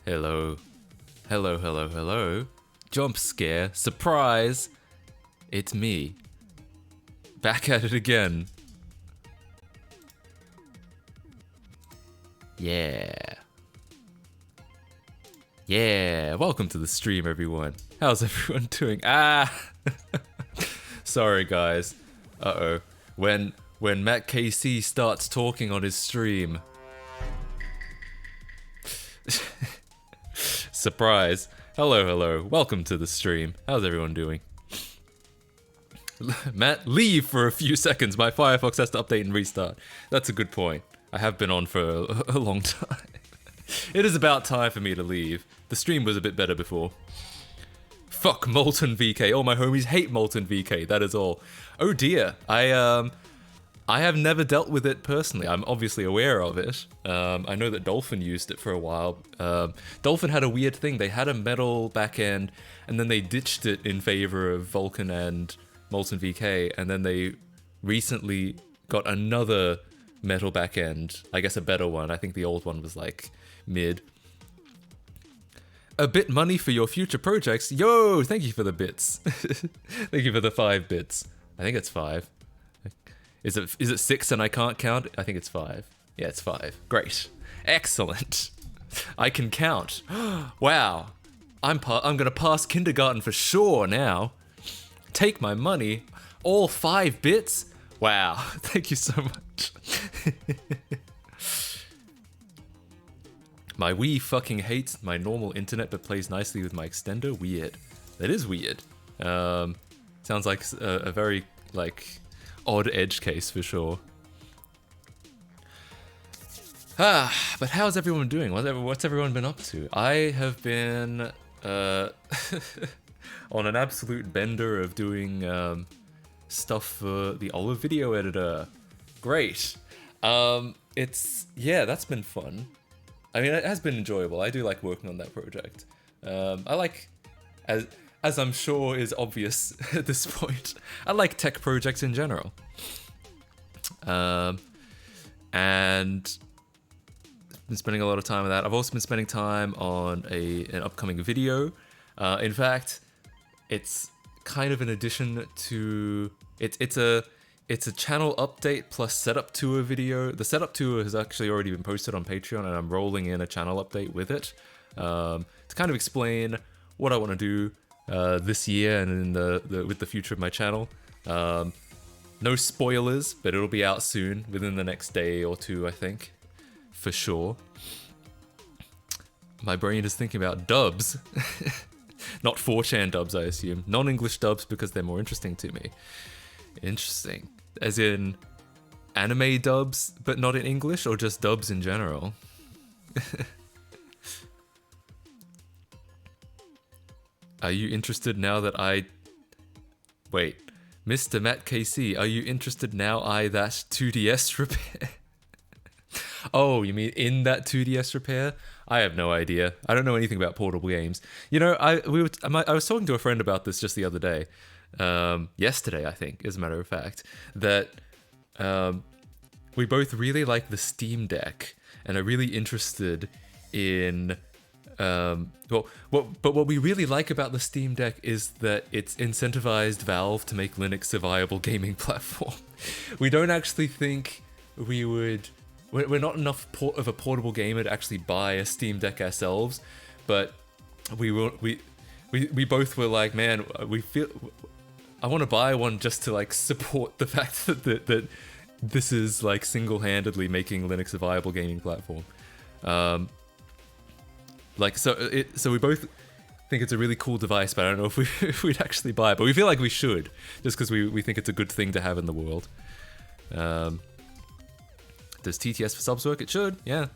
Hello. Hello, hello, hello. Jump scare. Surprise. It's me. Back at it again. Yeah. Yeah. Welcome to the stream, everyone. How's everyone doing? Sorry, guys. Uh-oh. When Matt KC starts talking on his stream. Surprise. Hello, hello. Welcome to the stream. How's everyone doing? Matt, leave for a few seconds. My Firefox has to update and restart. That's a good point. I have been on for a long time. It is about time for me to leave. The stream was a bit better before. Fuck Molten VK. All my homies hate Molten VK. That is all. Oh dear. I have never dealt with it personally. I'm obviously aware of it. I know that Dolphin used it for a while. Dolphin had a weird thing. They had a metal backend, and then they ditched it in favor of Vulkan and Molten VK, and then they recently got another metal backend. I guess a better one. I think the old one was like mid. A bit money for your future projects. Yo, thank you for the bits. Thank you for the 5 bits. I think it's 5. Is it 6 and I can't count? I think it's 5. Yeah, it's 5. Great. Excellent. I can count. Wow. I'm gonna pass kindergarten for sure now. Take my money. All 5 bits? Wow. Thank you so much. My Wii fucking hates my normal internet but plays nicely with my extender. Weird. That is weird. Sounds like a very, like, odd edge case for sure. But how's everyone doing? What's everyone been up to? I have been on an absolute bender of doing stuff for the Olive video editor. Great. That's been fun. I mean, it has been enjoyable. I do like working on that project. I like, as I'm sure is obvious at this point, I like tech projects in general. And been spending a lot of time on that. I've also been spending time on an upcoming video. In fact, it's kind of an addition to it's a channel update plus setup tour video. The setup tour has actually already been posted on Patreon, and I'm rolling in a channel update with it to kind of explain what I want to do this year and in with the future of my channel. No spoilers, but it'll be out soon, within the next day or two, I think, for sure. My brain is thinking about dubs. Not 4chan dubs, I assume. Non-English dubs because they're more interesting to me. Interesting. As in anime dubs, but not in English, or just dubs in general? Are you interested now that I... Wait. Mr. Matt KC, are you interested now that 2DS repair? Oh, you mean in that 2DS repair? I have no idea. I don't know anything about portable games. You know, I was talking to a friend about this just the other day. Yesterday, I think, as a matter of fact, that we both really like the Steam Deck and are really interested in... but what we really like about the Steam Deck is that it's incentivized Valve to make Linux a viable gaming platform. We don't actually think we would... We're not enough of a portable gamer to actually buy a Steam Deck ourselves, but we both were like, man, I want to buy one just to like support the fact that this is like single-handedly making Linux a viable gaming platform. So we both think it's a really cool device, but I don't know if we'd actually buy it. But we feel like we should, just because we think it's a good thing to have in the world. Does TTS for subs work? It should, yeah.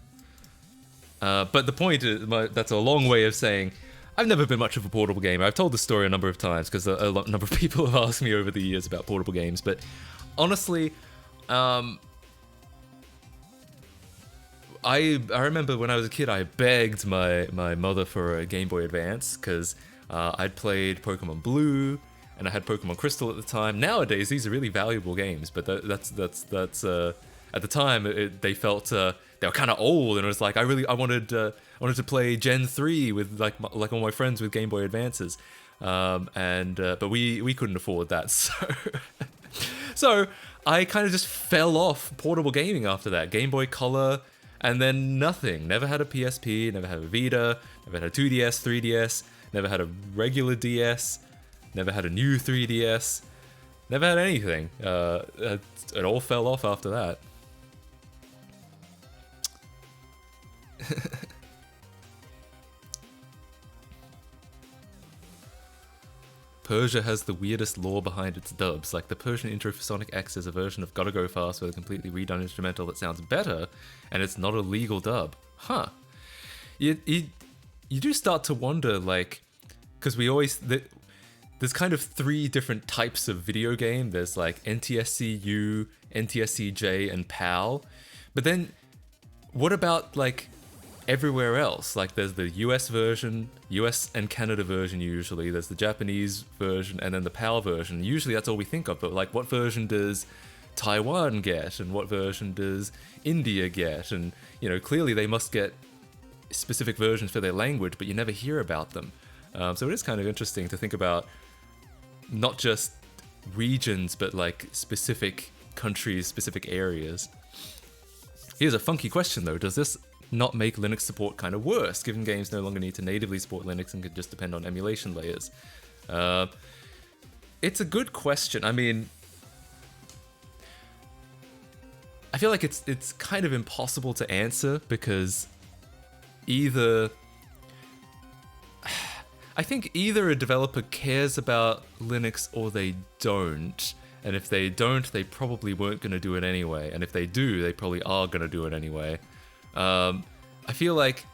But the point is, that's a long way of saying, I've never been much of a portable gamer. I've told this story a number of times because a number of people have asked me over the years about portable games. But honestly, I remember when I was a kid, I begged my mother for a Game Boy Advance because I'd played Pokemon Blue and I had Pokemon Crystal at the time. Nowadays, these are really valuable games, but that's at the time they felt they were kind of old, and it was like I wanted to play Gen 3 with like all my friends with Game Boy Advances, but we couldn't afford that, so I kind of just fell off portable gaming after that. Game Boy Color, and then nothing. Never had a PSP, never had a Vita, never had a 2DS, 3DS, never had a regular DS, never had a new 3DS, never had anything. It all fell off after that. Persia has the weirdest lore behind its dubs. Like, the Persian intro for Sonic X is a version of Gotta Go Fast with a completely redone instrumental that sounds better, and it's not a legal dub. Huh. You do start to wonder, like, because there's kind of 3 different types of video game. There's like NTSC-U, NTSC-J, and PAL. But then, what about like everywhere else? Like, there's the US version, US and Canada version usually, there's the Japanese version, and then the PAL version. Usually that's all we think of, but like, what version does Taiwan get, and what version does India get? And, you know, clearly they must get specific versions for their language, but you never hear about them. So it is kind of interesting to think about not just regions, but like specific countries, specific areas. Here's a funky question though. Does this not make Linux support kind of worse, given games no longer need to natively support Linux and could just depend on emulation layers? It's a good question. I mean, I feel like it's kind of impossible to answer, because I think either a developer cares about Linux or they don't. And if they don't, they probably weren't going to do it anyway. And if they do, they probably are going to do it anyway. I feel like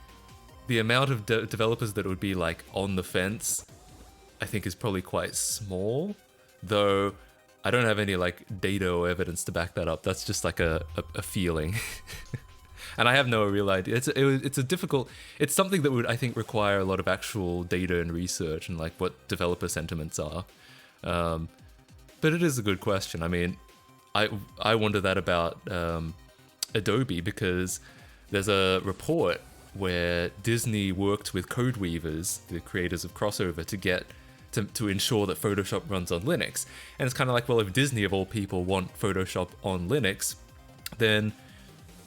the amount of developers that would be like on the fence, I think, is probably quite small. Though I don't have any like data or evidence to back that up. That's just like a feeling. And I have no real idea. It's something that would, I think, require a lot of actual data and research, and like what developer sentiments are. But it is a good question. I mean, I wonder that about Adobe, because there's a report where Disney worked with Codeweavers, the creators of Crossover, to ensure that Photoshop runs on Linux. And it's kind of like, well, if Disney of all people want Photoshop on Linux, then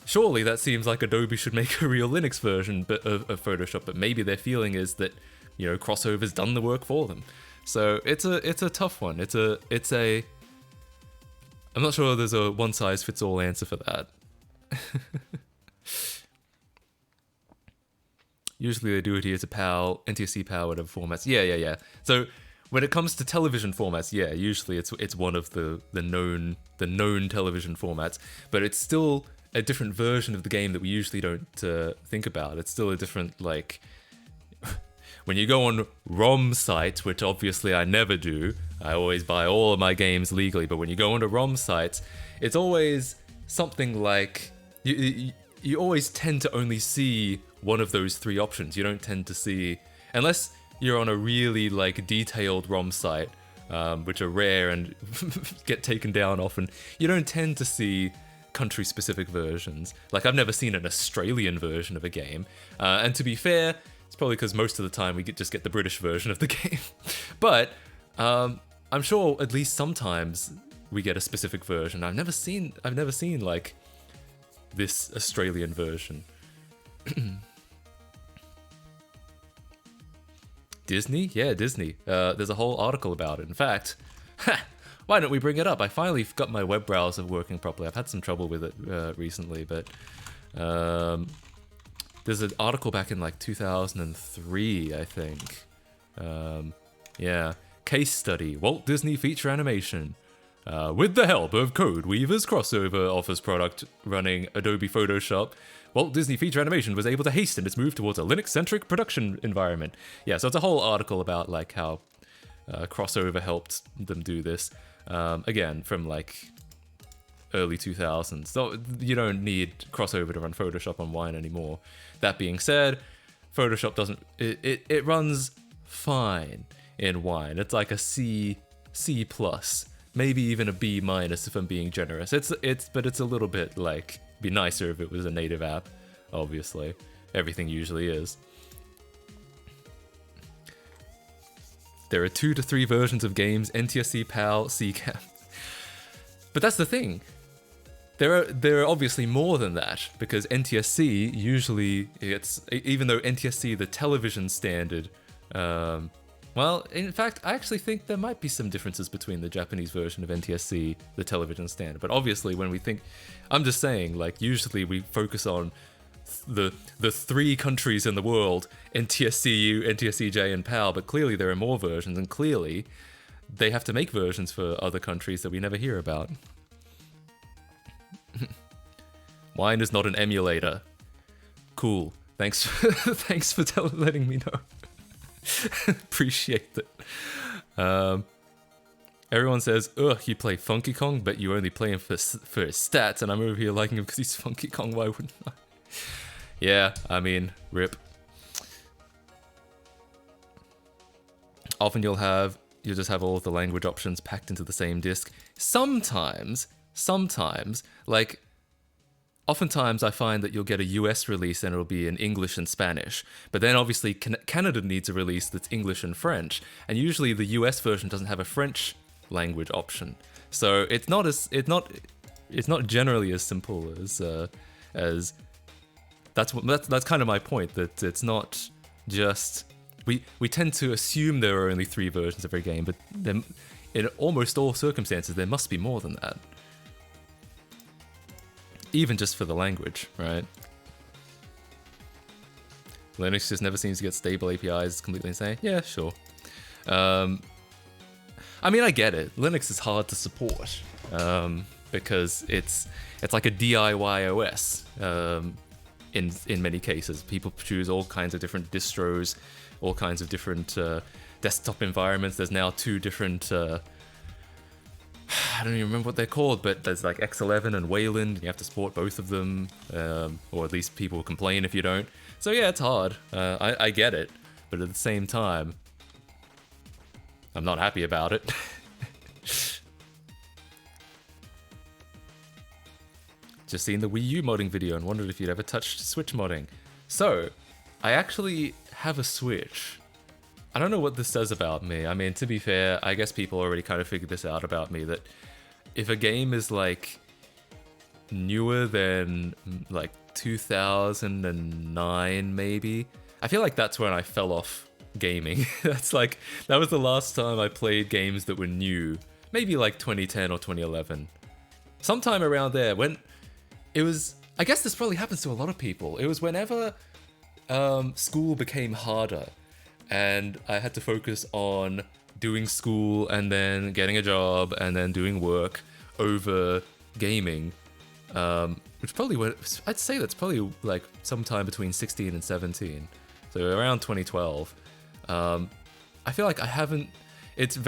surely that seems like Adobe should make a real Linux version of Photoshop. But maybe their feeling is that, you know, Crossover's done the work for them. So it's a tough one. I'm not sure there's a one-size-fits-all answer for that. Usually they do adhere to PAL, NTSC PAL, whatever formats. Yeah. So when it comes to television formats, yeah, usually it's one of the known television formats, but it's still a different version of the game that we usually don't think about. It's still a different, like, when you go on ROM sites, which obviously I never do, I always buy all of my games legally, but when you go onto ROM sites, it's always something like, you always tend to only see one of those 3 options. You don't tend to see, unless you're on a really like detailed ROM site, which are rare and get taken down often, you don't tend to see country-specific versions. Like, I've never seen an Australian version of a game, and to be fair, it's probably because most of the time we just get the British version of the game. But I'm sure at least sometimes we get a specific version. I've never seen like this Australian version. Disney? Yeah, Disney. There's a whole article about it. In fact, why don't we bring it up? I finally got my web browser working properly. I've had some trouble with it recently, but there's an article back in like 2003, I think. Yeah. Case study, Walt Disney feature animation. With the help of Codeweaver's Crossover Office product running Adobe Photoshop, Walt Disney Feature Animation was able to hasten its move towards a Linux-centric production environment. Yeah, so it's a whole article about like how Crossover helped them do this. Again, from like early 2000s. So you don't need Crossover to run Photoshop on Wine anymore. That being said, Photoshop doesn't... It runs fine in Wine. It's like a C+. maybe even a B minus if I'm being generous. But it's a little bit like, be nicer if it was a native app, obviously. Everything usually is. There are 2 to 3 versions of games, NTSC, PAL, CCAM. But that's the thing. There are obviously more than that, because NTSC usually, even though NTSC, the television standard, well, in fact, I actually think there might be some differences between the Japanese version of NTSC, the television standard. But obviously, when we think, I'm just saying, like, usually we focus on the 3 countries in the world, NTSCU, NTSCJ, and PAL, but clearly there are more versions, and clearly they have to make versions for other countries that we never hear about. Wine is not an emulator. Cool. Thanks for letting me know. Appreciate it. Everyone says, ugh, you play Funky Kong, but you only play him for his stats, and I'm over here liking him because he's Funky Kong, why wouldn't I? Yeah, I mean, rip. Often you'll just have all of the language options packed into the same disc. Sometimes, like, oftentimes I find that you'll get a US release and it'll be in English and Spanish, but then obviously Canada needs a release that's English and French, and usually the US version doesn't have a French language option. So it's not generally as simple as that's kind of my point, that it's not just we tend to assume there are only 3 versions of every game, but then in almost all circumstances there must be more than that. Even just for the language, right? Linux just never seems to get stable APIs. It's completely insane. Yeah, sure. I mean, I get it. Linux is hard to support because it's like a DIY OS in many cases. People choose all kinds of different distros, all kinds of different desktop environments. There's now 2 different... I don't even remember what they're called, but there's like X11 and Wayland, and you have to support both of them, or at least people complain if you don't. So yeah, it's hard. I get it, but at the same time, I'm not happy about it. Just seen the Wii U modding video and wondered if you'd ever touched Switch modding. So, I actually have a Switch. I don't know what this says about me. I mean, to be fair, I guess people already kind of figured this out about me, that if a game is like newer than like 2009 maybe, I feel like that's when I fell off gaming. That was the last time I played games that were new. Maybe like 2010 or 2011. Sometime around there, when it was, I guess this probably happens to a lot of people. It was whenever school became harder, and I had to focus on doing school and then getting a job and then doing work over gaming, which probably I'd say that's probably like sometime between 16 and 17, so around 2012. I feel like I haven't. It's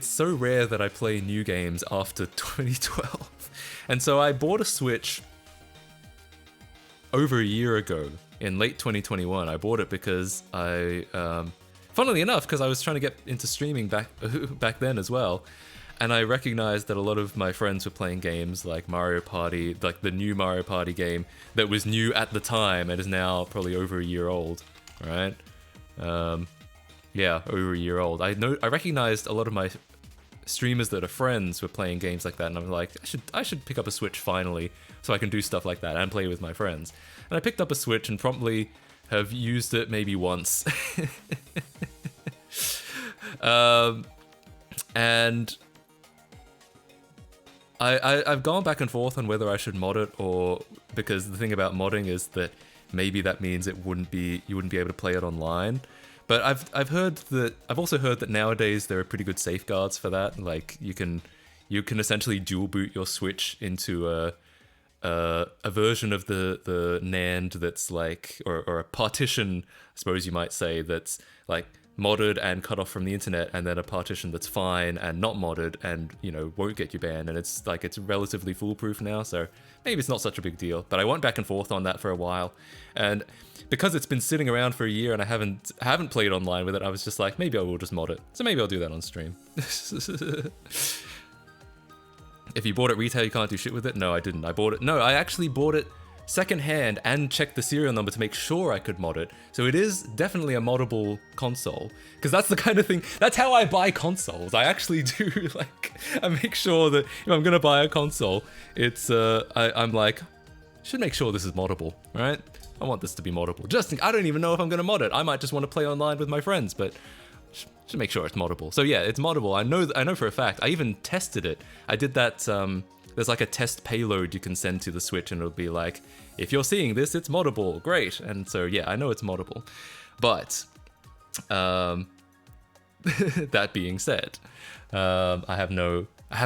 so rare that I play new games after 2012, and so I bought a Switch over a year ago in late 2021. I bought it because funnily enough, because I was trying to get into streaming back then as well, and I recognized that a lot of my friends were playing games like Mario Party, like the new Mario Party game that was new at the time and is now probably over a year old, right? Yeah, over a year old. I recognized a lot of my streamers that are friends were playing games like that, and I'm like, I should pick up a Switch finally, so I can do stuff like that and play with my friends. And I picked up a Switch and promptly have used it maybe once. And I've gone back and forth on whether I should mod it, or because the thing about modding is that maybe that means you wouldn't be able to play it online. But I've also heard that nowadays there are pretty good safeguards for that. Like you can essentially dual boot your Switch into a version of the NAND that's like, or a partition, I suppose you might say, that's like modded and cut off from the internet, and then a partition that's fine and not modded and, you know, won't get you banned, and it's relatively foolproof now, so maybe it's not such a big deal. But I went back and forth on that for a while, and because it's been sitting around for a year and I haven't played online with it, I was just like, maybe I will just mod it. So maybe I'll do that on stream. If you bought it retail, you can't do shit with it. No, I didn't. I bought it. No, I actually bought it secondhand and checked the serial number to make sure I could mod it. So it is definitely a moddable console. Because that's the kind of thing, that's how I buy consoles. I actually do, like, I make sure that if I'm gonna buy a console, it's, I'm like, should make sure this is moddable, right? I want this to be moddable. I don't even know if I'm gonna mod it. I might just want to play online with my friends, but should make sure it's moddable. So yeah, it's moddable. I know for a fact. I even tested it. I did that, there's like a test payload you can send to the Switch and it'll be like, if you're seeing this, it's moddable. Great. And so yeah, I know it's moddable. But that being said, I have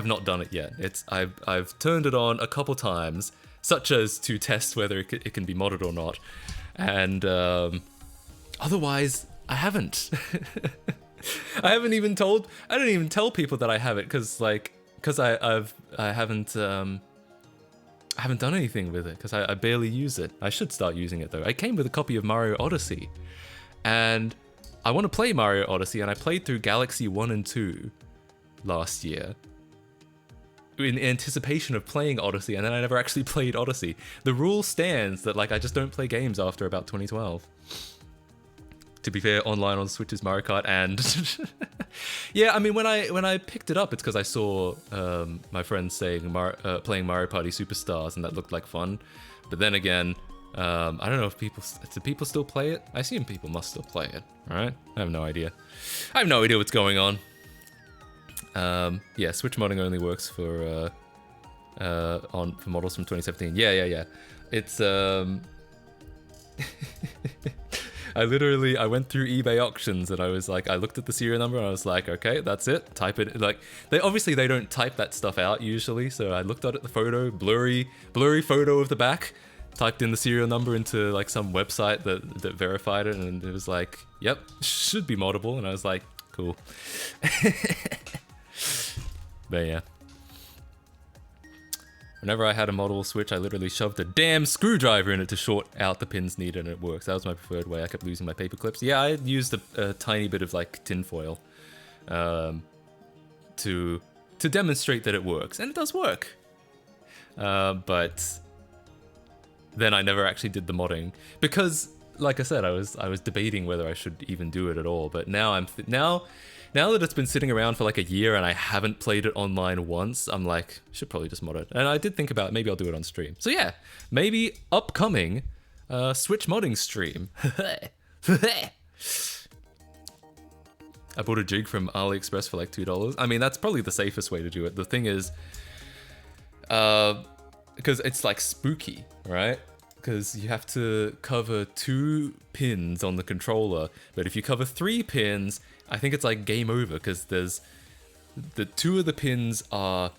not done it yet. I've turned it on a couple times, such as to test whether it can be modded or not. And otherwise, I haven't. I don't even tell people that I have it because I haven't done anything with it because I barely use it. I should start using it though. I came with a copy of Mario Odyssey, and I want to play Mario Odyssey, and I played through Galaxy 1 and 2 last year in anticipation of playing Odyssey, and then I never actually played Odyssey. The rule stands that like I just don't play games after about 2012. To be fair, online on Switch is Mario Kart, and yeah, I mean when I picked it up, it's because I saw my friends saying playing Mario Party Superstars, and that looked like fun. But then again, I don't know if do people still play it? I assume people must still play it, right? I have no idea. I have no idea what's going on. Yeah, Switch modding only works for models from 2017. Yeah. It's I went through eBay auctions and I was like, I looked at the serial number and I was like, okay, that's it. Type it. Like, they don't type that stuff out usually. So I looked at it, the photo, blurry photo of the back, typed in the serial number into like some website that verified it, and it was like, yep, should be moddable. And I was like, cool. But yeah. Whenever I had a model Switch, I literally shoved a damn screwdriver in it to short out the pins needed, and it works. That was my preferred way. I kept losing my paper clips. Yeah, I used a tiny bit of like tinfoil to demonstrate that it works, and it does work. But then I never actually did the modding because, like I said, I was debating whether I should even do it at all. But now now that it's been sitting around for like a year and I haven't played it online once, I'm like, should probably just mod it. And I did think about maybe I'll do it on stream. So yeah, maybe upcoming Switch modding stream. I bought a jig from AliExpress for like $2. I mean, that's probably the safest way to do it. The thing is, because it's like spooky, right? Because you have to cover 2 pins on the controller, but if you cover 3 pins, I think it's like game over, because there's the 2 of the pins are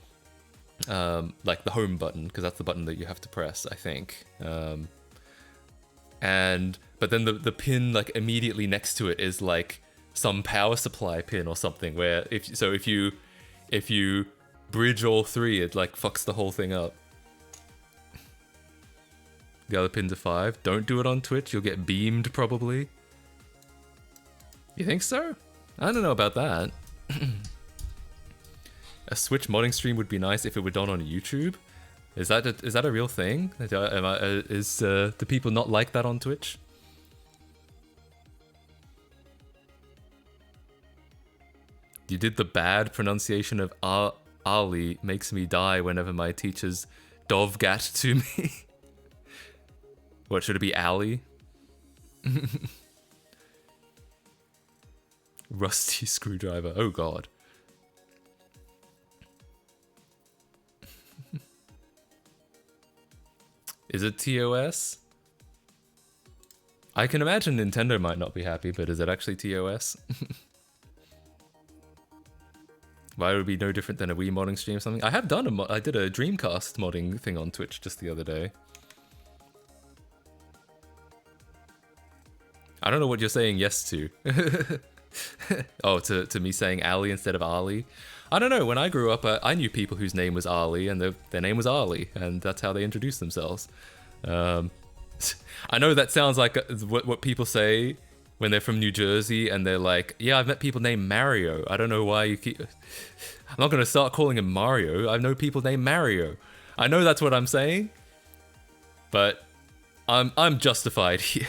like the home button, because that's the button that you have to press, I think. But then the pin like immediately next to it is like some power supply pin or something, where if you bridge all 3, it like fucks the whole thing up. The other pins are 5. Don't do it on Twitch, you'll get beamed probably. You think so? I don't know about that. A Switch modding stream would be nice if it were done on YouTube. Is that a real thing? Do people not like that on Twitch? You did the bad pronunciation of Ali, makes me die whenever my teachers dovgat to me. What, should it be Ali? Rusty screwdriver. Oh god. Is it TOS? I can imagine Nintendo might not be happy, but is it actually TOS? Why would it be no different than a Wii modding stream or something? I have done I did a Dreamcast modding thing on Twitch just the other day. I don't know what you're saying yes to. Oh, to me saying Ali instead of Ali? I don't know, when I grew up, I knew people whose name was Ali, and their name was Ali, and that's how they introduced themselves. I know that sounds like what people say when they're from New Jersey and they're like, yeah, I've met people named Mario. I don't know why you keep. I'm not gonna start calling him Mario. I know people named Mario. I know that's what I'm saying, but I'm justified here.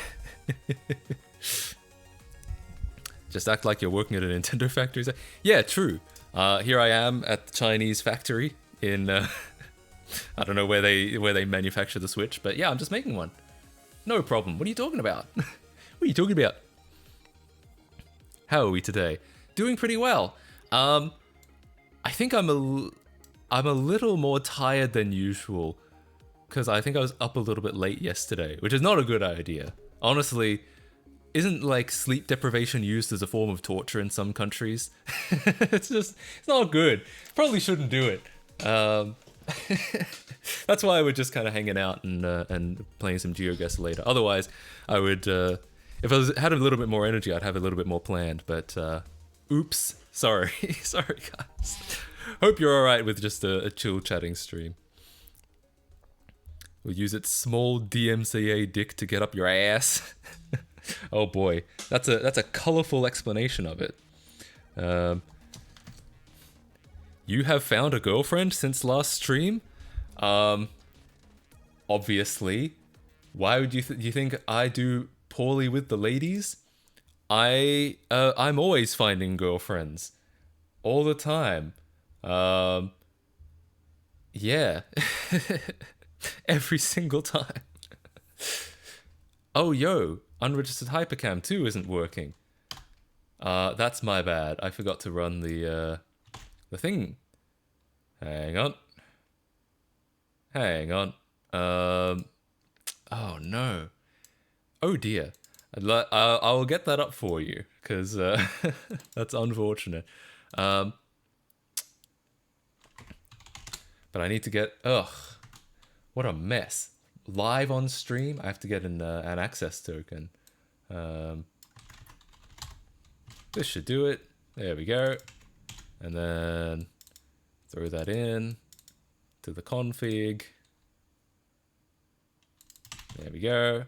Just act like you're working at a Nintendo factory. Yeah, true. Here I am at the Chinese factory in I don't know where they manufacture the Switch, but yeah, I'm just making one. No problem. What are you talking about? What are you talking about? How are we today? Doing pretty well. I think I'm a little more tired than usual because I think I was up a little bit late yesterday, which is not a good idea. Honestly, isn't like sleep deprivation used as a form of torture in some countries? It's not good. Probably shouldn't do it. That's why we're just kind of hanging out and playing some GeoGuessr later. Otherwise, I would, if I had a little bit more energy, I'd have a little bit more planned. But oops, sorry, sorry guys. Hope you're all right with just a chill chatting stream. We'll use its small DMCA dick to get up your ass. Oh boy, that's a colorful explanation of it. You have found a girlfriend since last stream? Obviously. Why would you think I do poorly with the ladies? I'm always finding girlfriends. All the time. Yeah. Every single time. Oh, yo. Unregistered Hypercam 2 isn't working. That's my bad. I forgot to run the thing. Hang on. Oh no. Oh dear. I'll get that up for you because that's unfortunate. But I need to get. Ugh, what a mess. Live on stream, I have to get an access token. This should do it. There we go. And then throw that in to the config. There we go.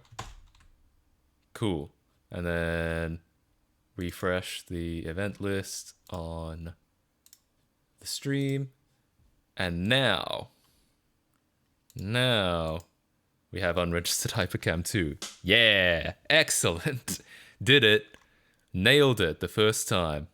Cool. And then refresh the event list on the stream. And now we have unregistered Hypercam 2. Yeah, excellent. Did it. Nailed it the first time.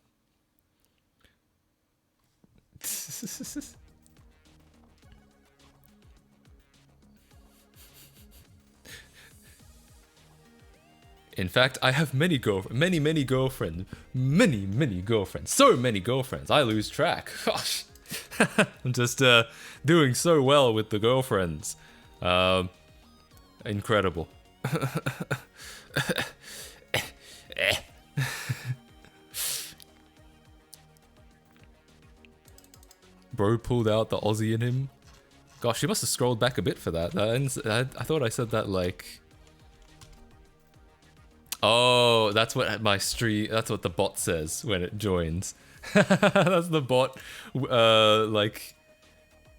In fact, I have many girlfriends. Many girlfriends. So many girlfriends. I lose track. Gosh. I'm just doing so well with the girlfriends. Incredible. Bro pulled out the Aussie in him. Gosh, you must have scrolled back a bit for that. I thought I said that like... Oh, that's what my stream... That's what the bot says when it joins. That's the bot, like...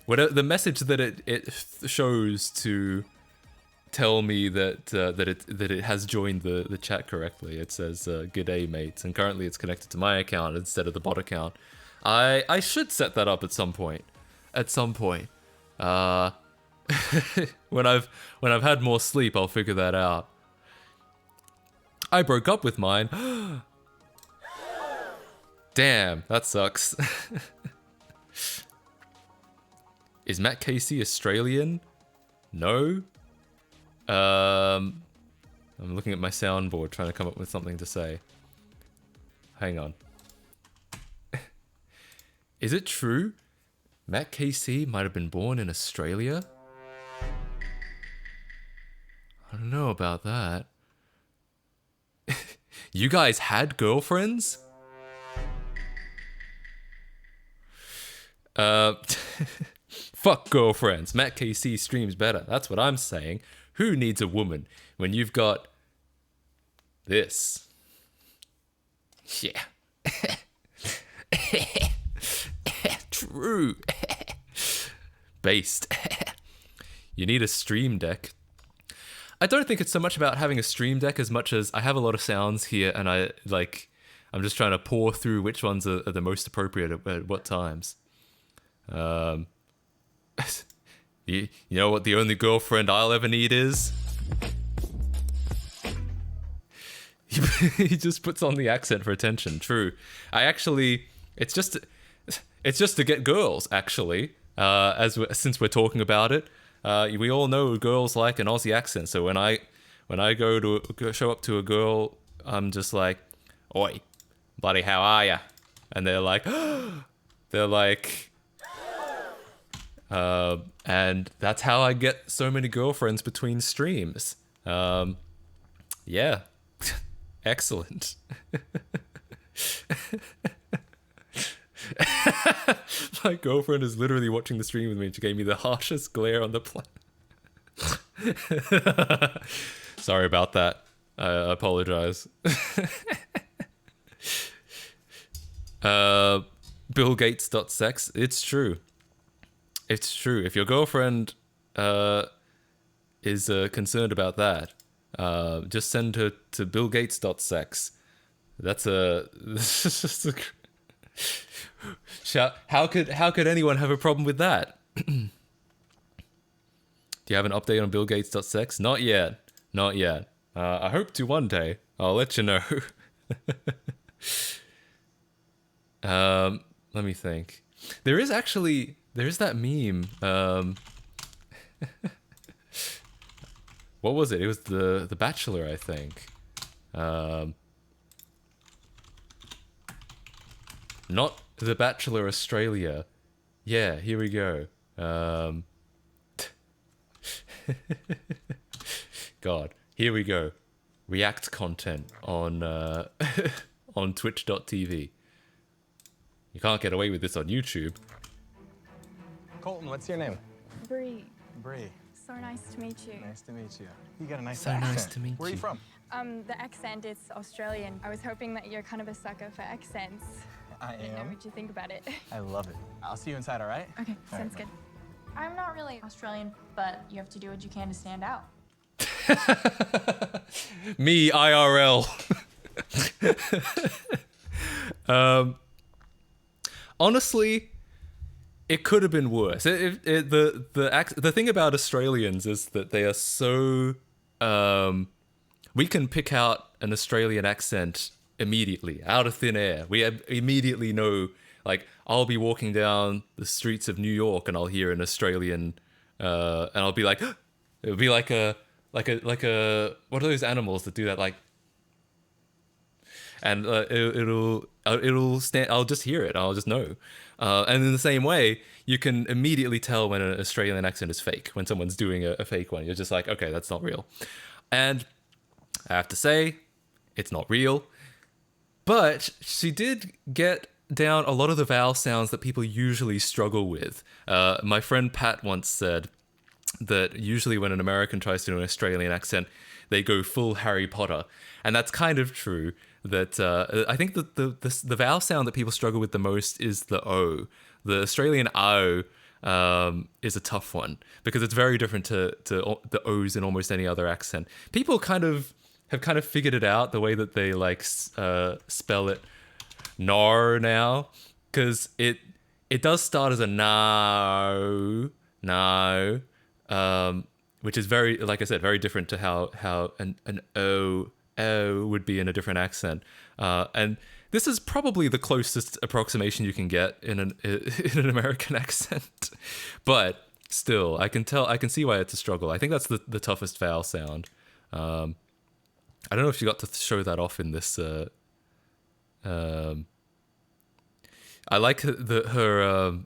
Whatever, the message that it shows to tell me that it has joined the chat correctly. It says "G'day, mates," and currently it's connected to my account instead of the bot account. I should set that up at some point. When I've had more sleep, I'll figure that out. I broke up with mine. Damn, that sucks. Is Matt Casey Australian? No. I'm looking at my soundboard trying to come up with something to say. Hang on. Is it true Matt Casey might have been born in Australia? I don't know about that. You guys had girlfriends? Fuck girlfriends. Matt KC streams better. That's what I'm saying. Who needs a woman when you've got this? Yeah. True. Based. You need a stream deck. I don't think it's so much about having a stream deck as much as I have a lot of sounds here, and I'm just trying to pour through which ones are the most appropriate at what times. You know what the only girlfriend I'll ever need is? He just puts on the accent for attention. True. It's just to get girls, actually. Since we're talking about it, we all know girls like an Aussie accent. So when I go show up to a girl, I'm just like, "Oi, buddy, how are ya?" And they're like, and that's how I get so many girlfriends between streams. Yeah. Excellent. My girlfriend is literally watching the stream with me. She gave me the harshest glare on the planet. Sorry about that. I apologize. BillGates.sex. It's true. It's true. If your girlfriend is concerned about that, just send her to BillGates.sex. That's a... How could anyone have a problem with that? Do you have an update on BillGates.sex? Not yet. Not yet. I hope to one day. I'll let you know. Let me think. There is that meme. What was it? It was the Bachelor, I think. Not The Bachelor Australia. Yeah, here we go. God, here we go. React content on on Twitch.tv. You can't get away with this on YouTube. Colton, what's your name? Bree. Bree. So nice to meet you. Nice to meet you. You got a nice So accent. nice to meet Where are you you. from? The accent is Australian. I was hoping that you're kind of a sucker for accents. I Didn't know am. what you think about it. I love it. I'll see you inside, all right? Okay, All sounds right, good. I'm not really Australian, but you have to do what you can to stand out. Me, IRL. Honestly, it could have been worse. The thing about Australians is that they are so... we can pick out an Australian accent immediately, out of thin air. We immediately know, like, I'll be walking down the streets of New York and I'll hear an Australian, and I'll be like, it'll be like a, what are those animals that do that, like, and it'll stand. I'll just hear it. I'll just know. And in the same way, you can immediately tell when an Australian accent is fake. When someone's doing a fake one, you're just like, okay, that's not real. And I have to say, it's not real. But she did get down a lot of the vowel sounds that people usually struggle with. My friend Pat once said that usually when an American tries to do an Australian accent, they go full Harry Potter. And that's kind of true. That I think that the vowel sound that people struggle with the most is the O. The Australian O is a tough one because it's very different to the O's in almost any other accent. People have figured it out, the way that they like spell it now, because it does start as a no, which is very, like I said, very different to how an O would be in a different accent, and this is probably the closest approximation you can get in an American accent, but still, I can see why it's a struggle. I think that's the toughest vowel sound. I don't know if you got to show that off in this. I like her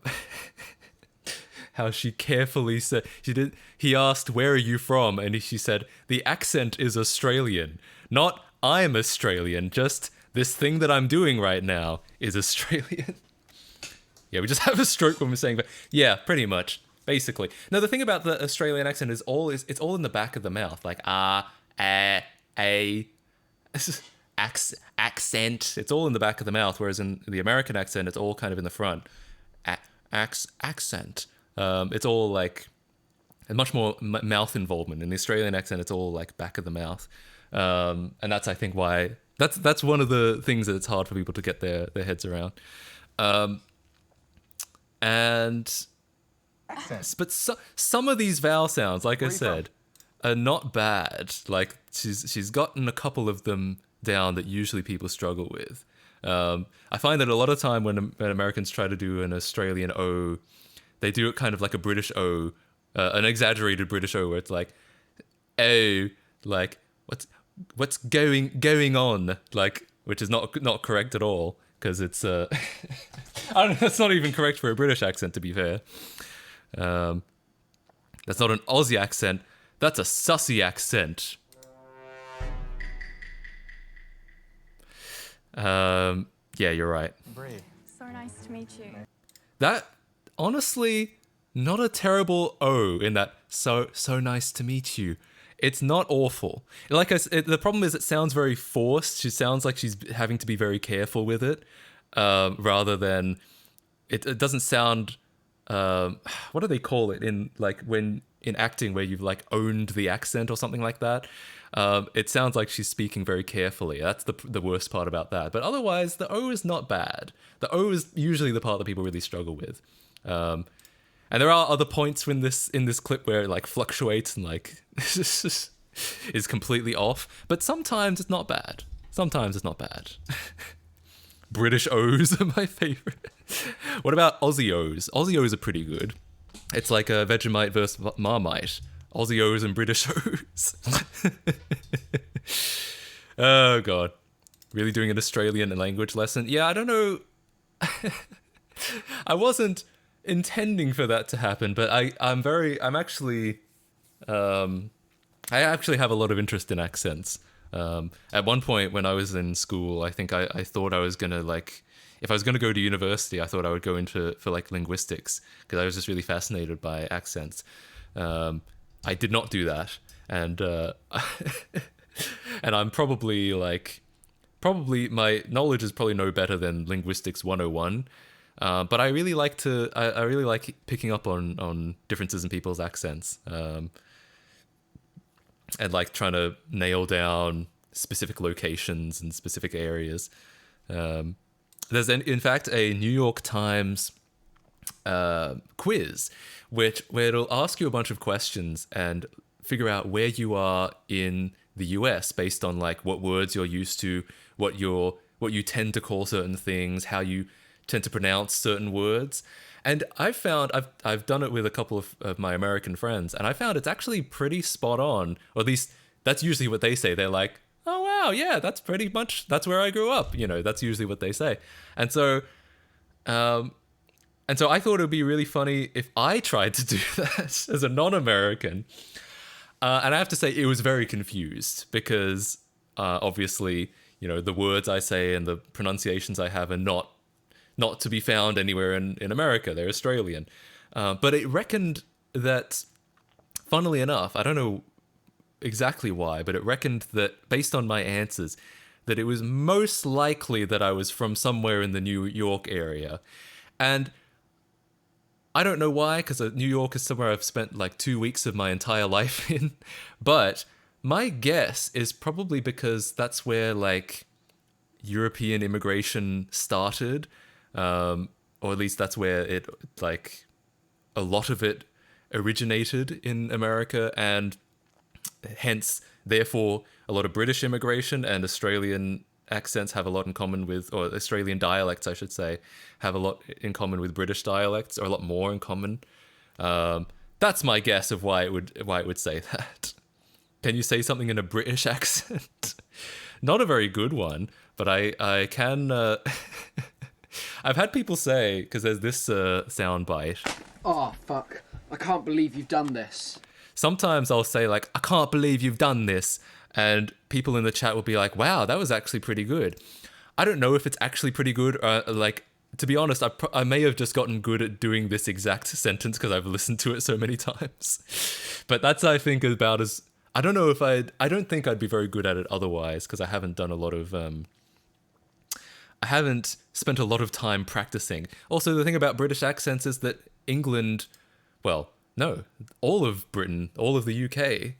how she carefully said he asked, "Where are you from?" and she said, "The accent is Australian. Not I'm Australian, just this thing that I'm doing right now is Australian." Yeah, we just have a stroke when we're saying that. Yeah, pretty much. Basically. Now, the thing about the Australian accent is it's all in the back of the mouth. Like, accent. It's all in the back of the mouth, whereas in the American accent, it's all kind of in the front. Accent. It's all like and much more mouth involvement. In the Australian accent, it's all like back of the mouth, and that's I think why that's one of the things that it's hard for people to get their heads around. And Accent. but some of these vowel sounds, like I Where are you from? said, are not bad. Like she's gotten a couple of them down that usually people struggle with. I find that a lot of time when Americans try to do an Australian O, they do it kind of like a British O, an exaggerated British O, where it's like, oh, like what's going on, like, which is not correct at all, because it's I don't know, that's not even correct for a British accent, to be fair. That's not an Aussie accent. That's a sussy accent. Yeah, you're right. Bree. So nice to meet you. That, honestly, not a terrible O in that so nice to meet you. It's not awful. Like I said, the problem is it sounds very forced. She sounds like she's having to be very careful with it, rather than it doesn't sound. What do they call it in like when in acting where you've like owned the accent or something like that? It sounds like she's speaking very carefully. That's the worst part about that. But otherwise, the O is not bad. The O is usually the part that people really struggle with. And there are other points in this clip where it like fluctuates and like is completely off. But sometimes it's not bad. Sometimes it's not bad. British O's are my favorite. What about Aussie O's? Aussie O's are pretty good. It's like a Vegemite versus Marmite. Aussie O's and British O's. Oh god. Really doing an Australian language lesson? Yeah, I don't know. I wasn't intending for that to happen, but I actually have a lot of interest in accents. At one point when I was in school, I think I thought I was gonna like, if I was gonna go to university, I thought I would go for like linguistics, because I was just really fascinated by accents. I did not do that, and and I'm probably my knowledge is probably no better than linguistics 101. But I really like I really like picking up on differences in people's accents, and like trying to nail down specific locations and specific areas. There's in fact a New York Times quiz where it'll ask you a bunch of questions and figure out where you are in the US based on like what words you're used to, what you tend to call certain things, how you tend to pronounce certain words. And I've found I've done it with a couple of my American friends, and I found it's actually pretty spot on, or at least that's usually what they say. They're like, oh wow, yeah, that's pretty much, that's where I grew up, that's usually what they say. And so I thought it would be really funny if I tried to do that as a non-American. And I have to say it was very confused, because obviously, the words I say and the pronunciations I have are not to be found anywhere in America. They're Australian. But it reckoned that, funnily enough, I don't know exactly why, but it reckoned that based on my answers, that it was most likely that I was from somewhere in the New York area. And I don't know why, because New York is somewhere I've spent like 2 weeks of my entire life in. But my guess is probably because that's where like European immigration started. Or at least that's where it, like, a lot of it originated in America, and hence, therefore, a lot of British immigration and Australian accents have a lot in common with, or Australian dialects, I should say, have a lot in common with British dialects, or a lot more in common. That's my guess of why it would say that. Can you say something in a British accent? Not a very good one, but I can. I've had people say, because there's this sound bite. Oh, fuck. I can't believe you've done this. Sometimes I'll say, like, I can't believe you've done this. And people in the chat will be like, wow, that was actually pretty good. I don't know if it's actually pretty good. Like, to be honest, I may have just gotten good at doing this exact sentence because I've listened to it so many times. But that's, I think, about as... I don't know if I don't think I'd be very good at it otherwise, because I haven't done a lot of... I haven't spent a lot of time practicing. Also, the thing about British accents is that England, well, no, all of Britain, all of the UK.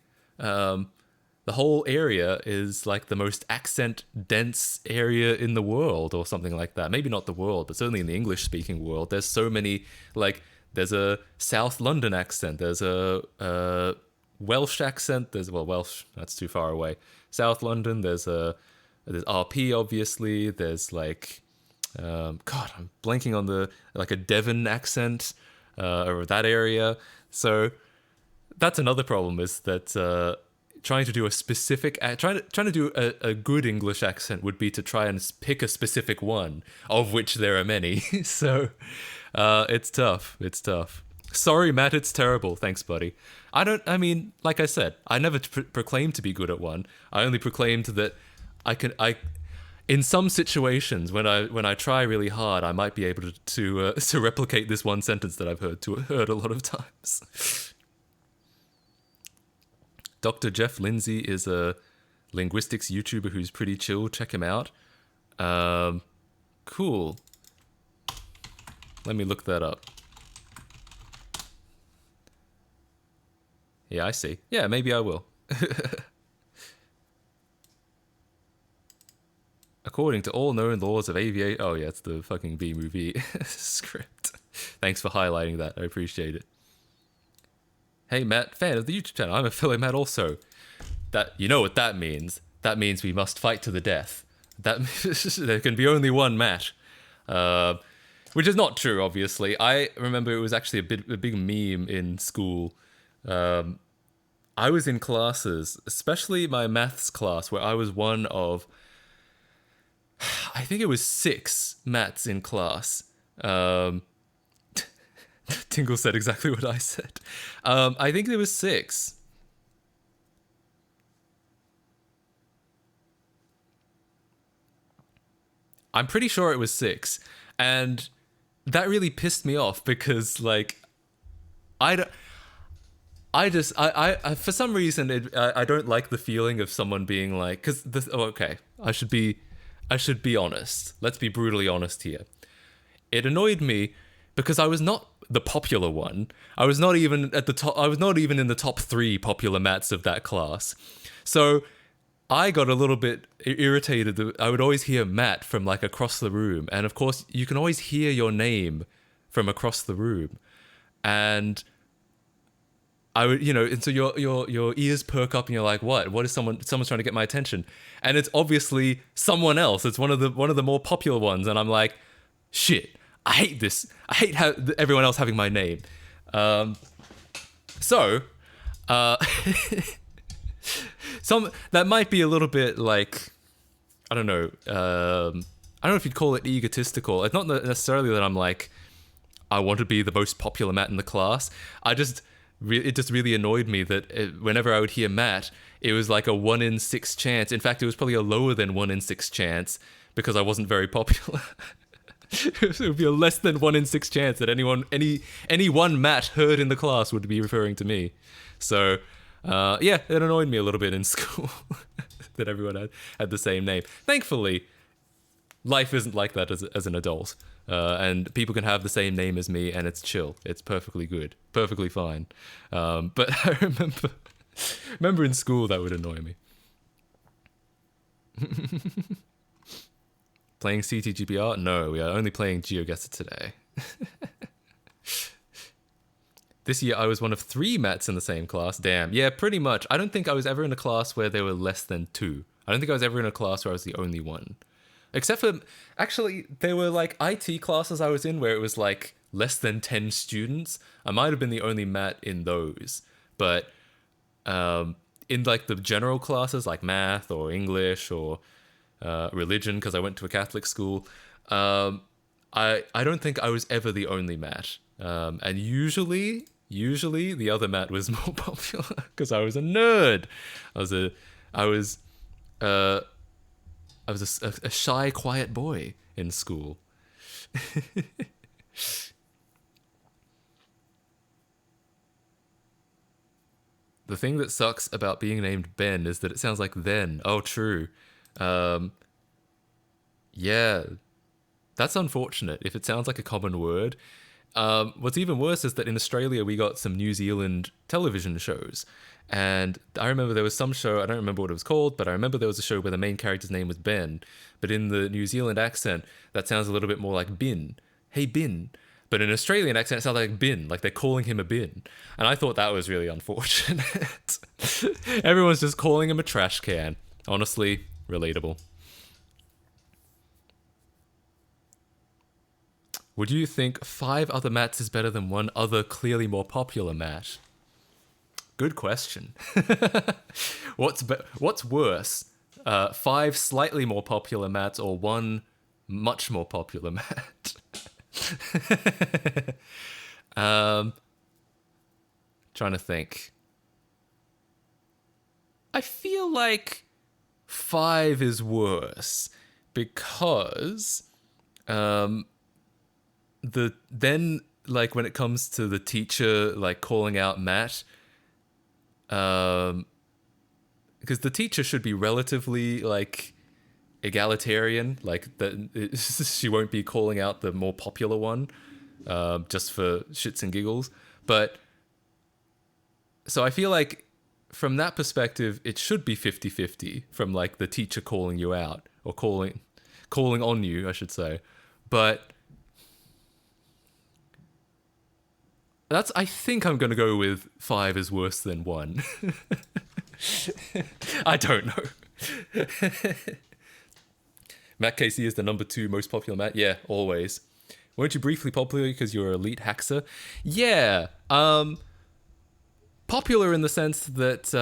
The whole area is like the most accent dense area in the world or something like that. Maybe not the world, but certainly in the English speaking world. There's so many, like, there's a South London accent. There's a Welsh accent. Well, Welsh, that's too far away. South London, there's RP, obviously. There's like, God, I'm blanking on like a Devon accent, or that area. So that's another problem, is that, trying to do a specific trying to do a good English accent would be to try and pick a specific one, of which there are many. So it's tough. Sorry, Matt, it's terrible. Thanks, buddy. I mean, like I said, I never proclaimed to be good at one. I only proclaimed that I in some situations when I try really hard, I might be able to replicate this one sentence that I've heard a lot of times. Dr. Jeff Lindsay is a linguistics YouTuber who's pretty chill. Check him out. Cool. Let me look that up. Yeah, I see. Yeah, maybe I will. According to all known laws of aviation... Oh, yeah, it's the fucking B-movie script. Thanks for highlighting that. I appreciate it. Hey, Matt, fan of the YouTube channel. I'm a fellow Matt also. You know what that means. That means we must fight to the death. There can be only one Matt. Which is not true, obviously. I remember it was actually a big meme in school. I was in classes, especially my maths class, where I was one of... I think it was 6 Matts in class. Tingle said exactly what I said. I think there was 6. I'm pretty sure it was 6. And that really pissed me off because, like, I for some reason, I don't like the feeling of someone being like, I should be honest. Let's be brutally honest here. It annoyed me because I was not the popular one. I was not even at the top. I was not even in the top 3 popular Matts of that class. So I got a little bit irritated that I would always hear Matt from like across the room. And of course, you can always hear your name from across the room. And I would, and so your ears perk up and you're like, what is someone's trying to get my attention? And it's obviously someone else. It's one of the more popular ones. And I'm like, shit. I hate this. I hate everyone else having my name. So that might be a little bit like, I don't know. I don't know if you'd call it egotistical. It's not necessarily that I'm like, I want to be the most popular Matt in the class. It just really annoyed me that whenever I would hear Matt, it was like a 1 in 6 chance. In fact, it was probably a lower than 1 in 6 chance because I wasn't very popular. It would be a less than 1 in 6 chance that any one Matt heard in the class would be referring to me. So, yeah, it annoyed me a little bit in school that everyone had the same name. Thankfully, life isn't like that as an adult, and people can have the same name as me, and it's chill. It's perfectly good, perfectly fine. But I remember in school that would annoy me. Playing CTGPR? No, we are only playing GeoGuessr today. This year I was one of 3 Matts in the same class. Damn. Yeah, pretty much. I don't think I was ever in a class where there were less than 2. I don't think I was ever in a class where I was the only one. Except for, actually, there were like IT classes I was in where it was like less than 10 students. I might have been the only Matt in those. But in like the general classes like math or English or religion, because I went to a Catholic school, I don't think I was ever the only Matt. And usually the other Matt was more popular because I was a nerd. I was a shy, quiet boy in school. The thing that sucks about being named Ben is that it sounds like then. Oh, true. Yeah, that's unfortunate. If it sounds like a common word, What's even worse is that in Australia we got some New Zealand television shows. And I remember there was some show, I don't remember what it was called, but I remember there was a show where the main character's name was Ben. But in the New Zealand accent, that sounds a little bit more like bin. Hey, bin. But in Australian accent, it sounds like bin, like they're calling him a bin. And I thought that was really unfortunate. Everyone's just calling him a trash can. Honestly, relatable. Would you think 5 other Matts is better than one other clearly more popular Matt? Good question. What's worse? 5 slightly more popular Matts or 1 much more popular Matt? Trying to think. I feel like 5 is worse because like when it comes to the teacher like calling out Matt, because the teacher should be relatively like egalitarian, like that she won't be calling out the more popular one just for shits and giggles. But so I feel like from that perspective it should be 50-50 from like the teacher calling you out or calling on you, I should say. But I think I'm going to go with 5 is worse than 1. I don't know. Matt Casey is the number 2 most popular Matt. Yeah, always. Weren't you briefly popular because you're elite hacker? Yeah. Popular in the sense that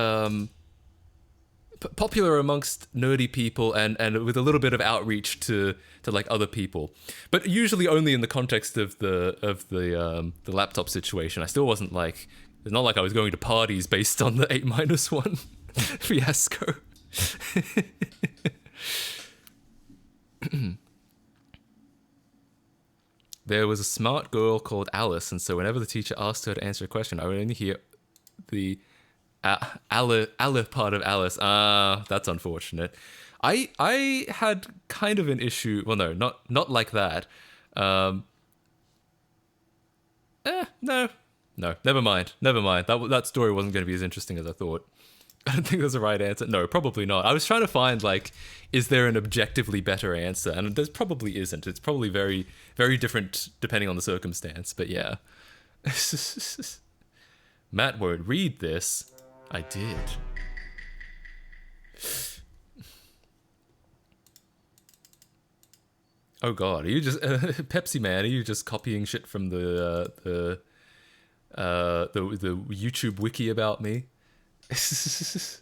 popular amongst nerdy people and with a little bit of outreach to like other people, but usually only in the context of the laptop situation. I still wasn't like, it's not like I was going to parties based on the 8-1 fiasco. There was a smart girl called Alice, and so whenever the teacher asked her to answer a question, I would only hear the Ale part of Alice. That's unfortunate. I had kind of an issue. Well, no, not like that. No, never mind. That story wasn't going to be as interesting as I thought. I don't think there's a right answer. No, probably not. I was trying to find like, is there an objectively better answer? And there probably isn't. It's probably very, very different depending on the circumstance. But yeah. Matt won't read this. I did. Oh god, are you just Pepsi Man? Are you just copying shit from the YouTube wiki about me? It's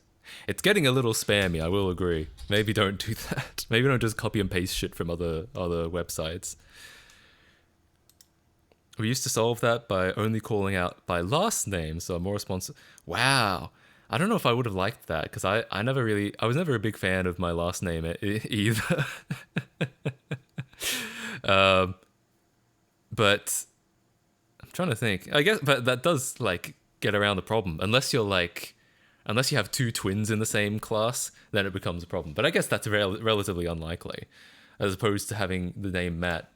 getting a little spammy, I will agree. Maybe don't do that. Maybe don't just copy and paste shit from other websites. We used to solve that by only calling out by last name, so I'm more responsive. Wow. I don't know if I would have liked that, because I was never a big fan of my last name either. But I'm trying to think. I guess, but that does like get around the problem. Unless you have 2 twins in the same class, then it becomes a problem. But I guess that's relatively unlikely, as opposed to having the name Matt.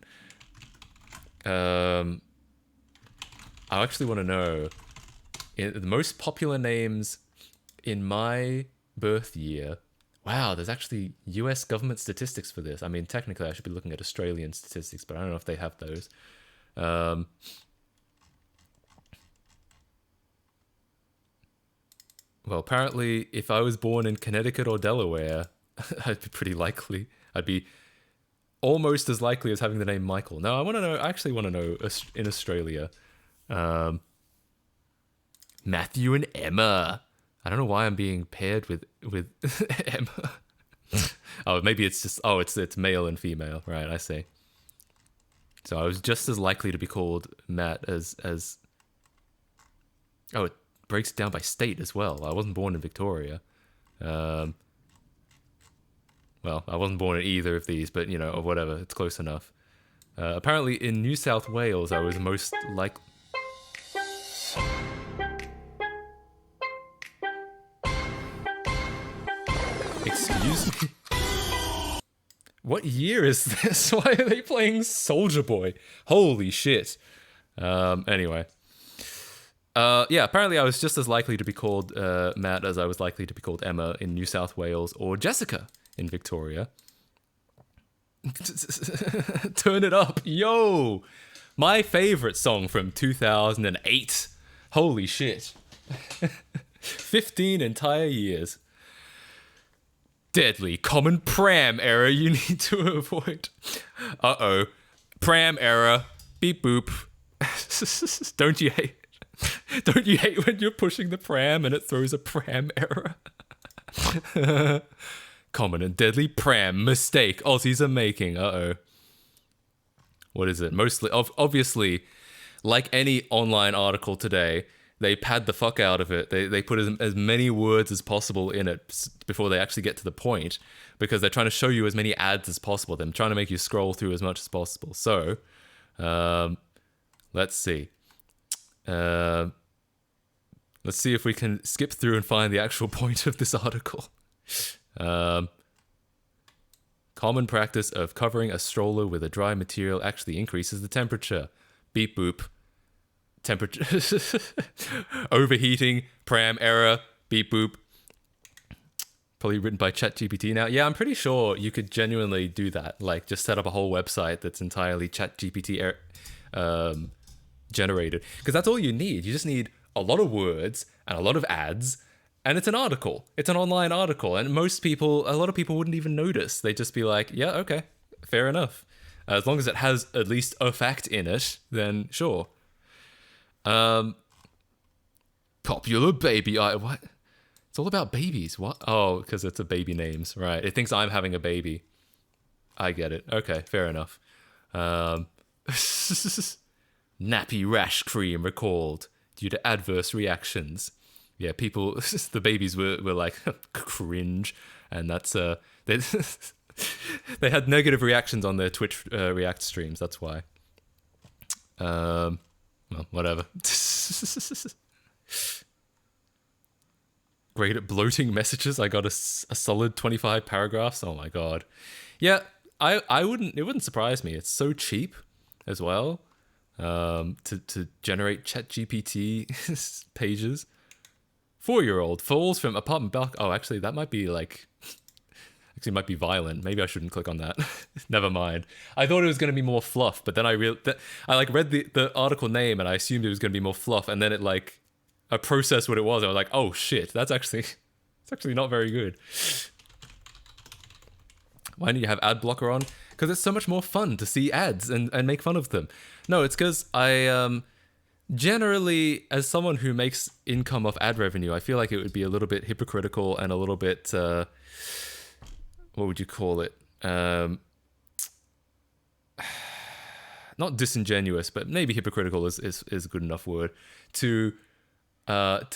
I actually want to know the most popular names in my birth year. Wow, there's actually US government statistics for this. I mean, technically I should be looking at Australian statistics, but I don't know if they have those. Well, apparently if I was born in Connecticut or Delaware, I'd be pretty likely. I'd be almost as likely as having the name Michael. No, I actually want to know in Australia. Matthew and Emma. I don't know why I'm being paired with Emma. Oh, maybe it's just it's male and female, right? I see. So I was just as likely to be called Matt as. Oh, it breaks it down by state as well. I wasn't born in Victoria. Well, I wasn't born in either of these, but or whatever. It's close enough. Apparently, in New South Wales, I was most like. Excuse me? What year is this? Why are they playing Soldier Boy? Holy shit. Anyway. Yeah, apparently I was just as likely to be called Matt as I was likely to be called Emma in New South Wales or Jessica in Victoria. Turn it up. Yo! My favorite song from 2008. Holy shit. 15 entire years. Deadly common pram error you need to avoid. Uh-oh. Pram error. Beep boop. Don't you hate? Don't you hate when you're pushing the pram and it throws a pram error? Common and deadly pram mistake Aussies are making. Uh-oh. What is it? Mostly, obviously, like any online article today, they pad the fuck out of it. They put as many words as possible in it before they actually get to the point, because they're trying to show you as many ads as possible. They're trying to make you scroll through as much as possible. So, let's see. Let's see if we can skip through and find the actual point of this article. Common practice of covering a stroller with a dry material actually increases the temperature. Beep boop. Temperature. Overheating. Pram error. Beep boop. Probably written by ChatGPT now. Yeah, I'm pretty sure you could genuinely do that. Like, just set up a whole website that's entirely ChatGPT generated. Because that's all you need. You just need a lot of words and a lot of ads. And it's an article. It's an online article. And a lot of people wouldn't even notice. They'd just be like, yeah, okay, fair enough. As long as it has at least a fact in it, then sure. Popular baby. What? It's all about babies. What? Oh, because it's a baby names. Right. It thinks I'm having a baby. I get it. Okay, fair enough. Nappy rash cream recalled due to adverse reactions. Yeah, people, the babies were like, cringe. And that's, they had negative reactions on their Twitch React streams. That's why. Well, whatever. Great at bloating messages. I got a solid 25 paragraphs. Oh my God. Yeah, it wouldn't surprise me. It's so cheap as well, to generate ChatGPT pages. 4-year-old falls from apartment balcony. Oh, actually, that might be might be violent. Maybe I shouldn't click on that. Never mind. I thought it was going to be more fluff, but then I read the article name and I assumed it was going to be more fluff, and then I processed what it was. I was like, oh shit, it's actually not very good. Why don't you have ad blocker on? Because it's so much more fun to see ads and make fun of them. No, it's because I generally, as someone who makes income off ad revenue, I feel like it would be a little bit hypocritical and a little bit, what would you call it? Not disingenuous, but maybe hypocritical is a good enough word to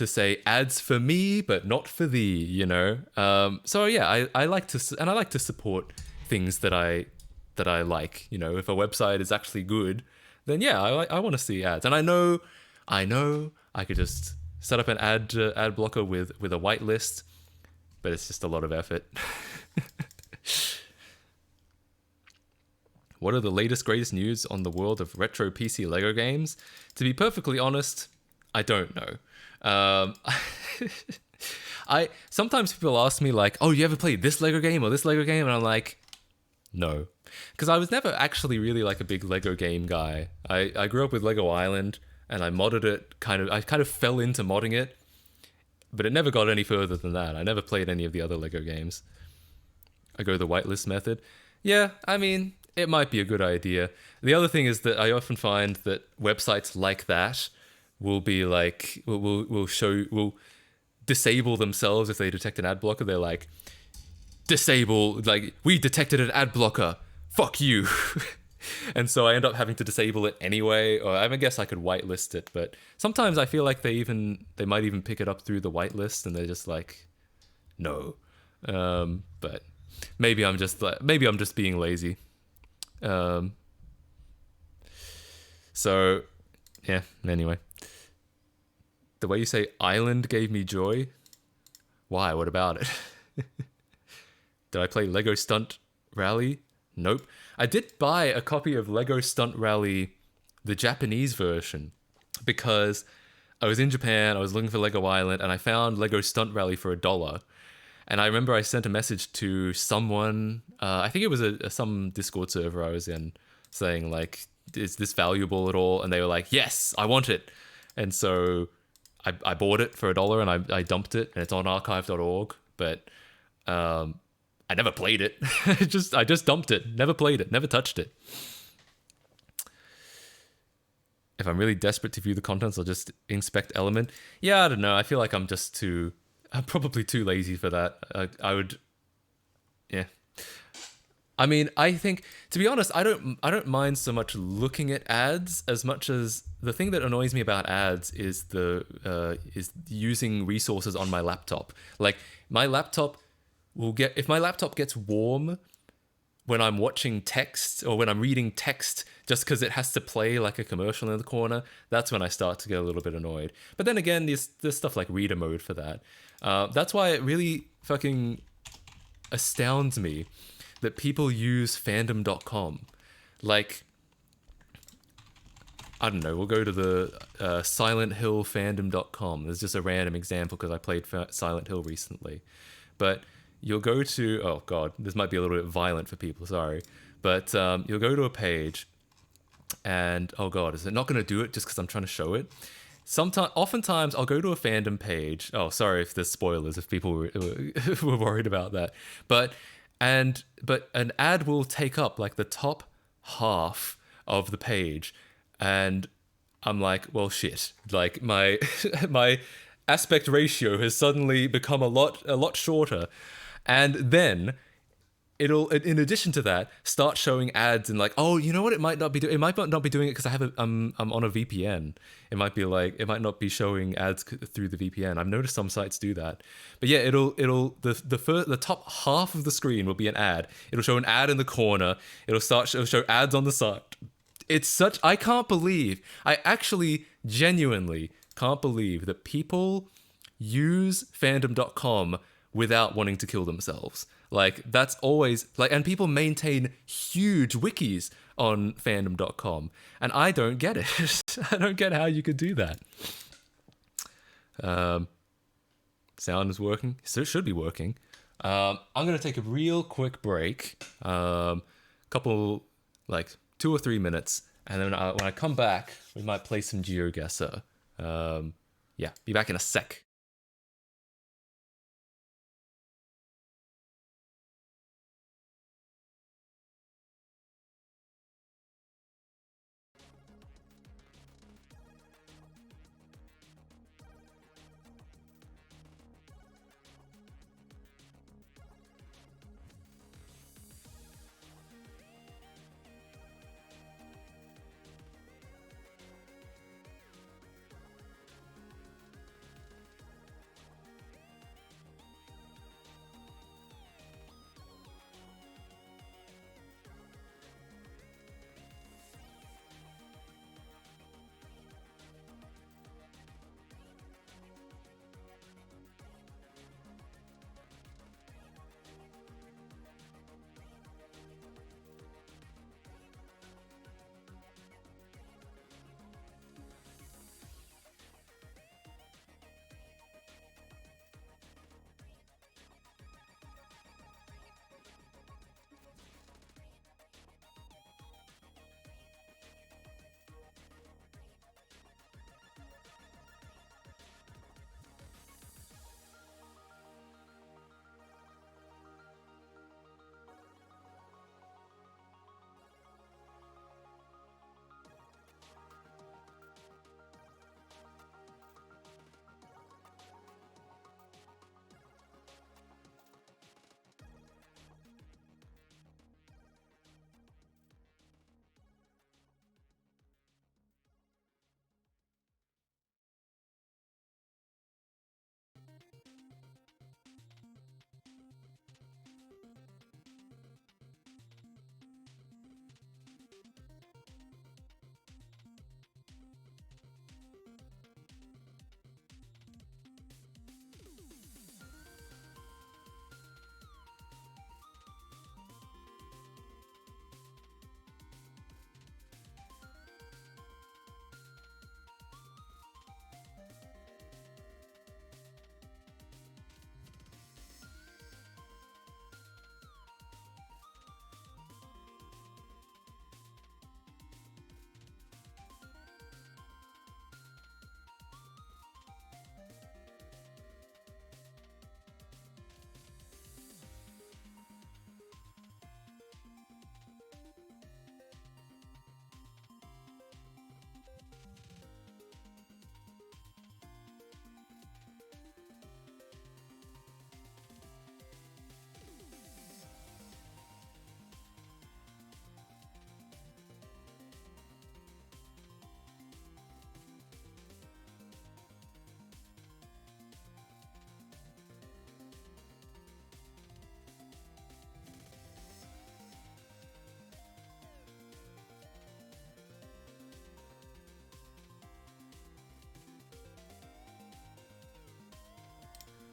say ads for me, but not for thee, you know? So yeah, I like to support things that I like, you know. If a website is actually good, then yeah, I want to see ads. And I know I could just set up an ad blocker with a whitelist, but it's just a lot of effort. What are the latest greatest news on the world of retro PC Lego games? To be perfectly honest, I don't know. Sometimes people ask me like, oh, you ever played this Lego game or this Lego game? And I'm like, no. Because I was never actually really like a big Lego game guy. I grew up with Lego Island and I modded it I kind of fell into modding it, but it never got any further than that. I never played any of the other Lego games. I go the whitelist method. Yeah, I mean, it might be a good idea. The other thing is that I often find that websites like that will be like, will disable themselves if they detect an ad blocker. They're like, disable, like, we detected an ad blocker. Fuck you. And so I end up having to disable it anyway, or I guess I could whitelist it, but sometimes I feel like they might even pick it up through the whitelist and they're just like, no. But maybe I'm just being lazy. So yeah, anyway. The way you say island gave me joy. Why? What about it? Did I play Lego Stunt Rally? Nope. I did buy a copy of Lego Stunt Rally the Japanese version because I was in Japan, I was looking for Lego Island, and I found Lego Stunt Rally for $1. And I remember I sent a message to someone, I think it was some Discord server I was in, saying like, is this valuable at all? And they were like, yes, I want it. And so I bought it for $1 and I dumped it, and it's on archive.org, but I never played it. I just dumped it, never played it, never touched it. If I'm really desperate to view the contents, I'll just inspect element. Yeah, I don't know. I feel like I'm probably too lazy for that. I would, yeah. I mean, I think, to be honest, I don't mind so much looking at ads as much as the thing that annoys me about ads is is using resources on my laptop. Like my laptop if my laptop gets warm when I'm watching text or when I'm reading text just because it has to play like a commercial in the corner, that's when I start to get a little bit annoyed. But then again, there's stuff like reader mode for that. That's why it really fucking astounds me that people use fandom.com. Like, I don't know, we'll go to the Silent Hill fandom.com. There's just a random example because I played Silent Hill recently. But you'll go to, oh god, this might be a little bit violent for people, sorry. But you'll go to a page and, oh god, is it not going to do it just because I'm trying to show it? Oftentimes I'll go to a fandom page. Oh, sorry if there's spoilers, if people were worried about that. But an ad will take up like the top half of the page, and I'm like, well, shit. Like my my aspect ratio has suddenly become a lot shorter, and then it'll, in addition to that, start showing ads and like, oh, you know what? It might not be doing it because I'm on a VPN. It might not be showing ads through the VPN. I've noticed some sites do that. But yeah, the top half of the screen will be an ad. It'll show an ad in the corner. It'll show ads on the side. I actually genuinely can't believe that people use fandom.com without wanting to kill themselves. Like, that's always, like, and people maintain huge wikis on fandom.com, and I don't get it. I don't get how you could do that. Sound is working, so it should be working. I'm going to take a real quick break, couple, like, 2 or 3 minutes, and then when I come back, we might play some GeoGuessr. Yeah, be back in a sec.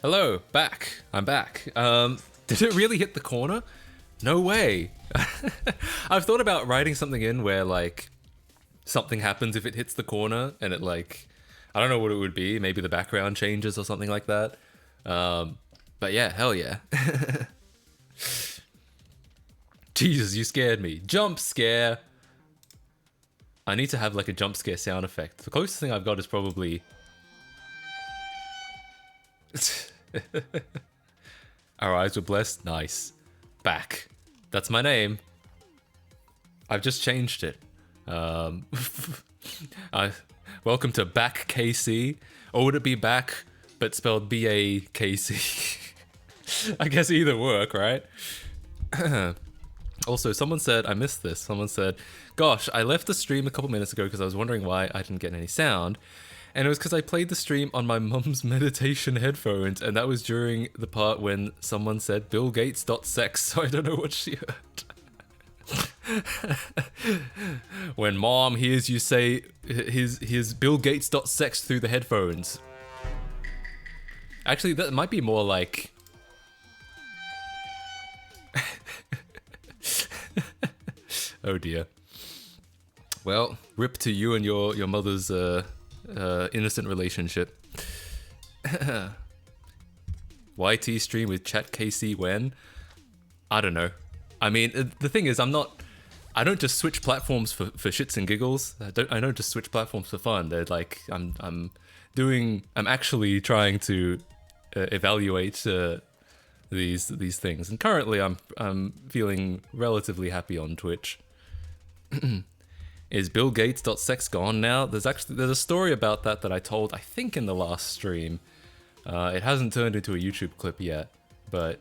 Hello, back. I'm back. Did it really hit the corner? No way. I've thought about writing something in where like something happens if it hits the corner and it like, I don't know what it would be. Maybe the background changes or something like that. But yeah, hell yeah. Jesus, you scared me. Jump scare. I need to have like a jump scare sound effect. The closest thing I've got is probably... Our eyes were blessed. Nice. Back. That's my name. I've just changed it. Welcome to Back KC. Or would it be back, but spelled B-A-K-C? I guess either work, right? Also, someone said, I missed this. Someone said, gosh, I left the stream a couple minutes ago because I was wondering why I didn't get any sound. And it was because I played the stream on my mum's meditation headphones, and that was during the part when someone said Bill Gates.sex, so I don't know what she heard. When mom hears you say his Bill Gates.sex through the headphones. Actually, that might be more like... Oh dear. Well, rip to you and your mother's innocent relationship. YT stream with Chat KC when? I don't know. I mean, the thing is, I don't just switch platforms for shits and giggles. I don't just switch platforms for fun. They're like, I'm actually trying to evaluate these things. And currently, I'm feeling relatively happy on Twitch. Is Bill Gates.sex gone now? There's a story about that I told, I think, in the last stream. It hasn't turned into a YouTube clip yet, but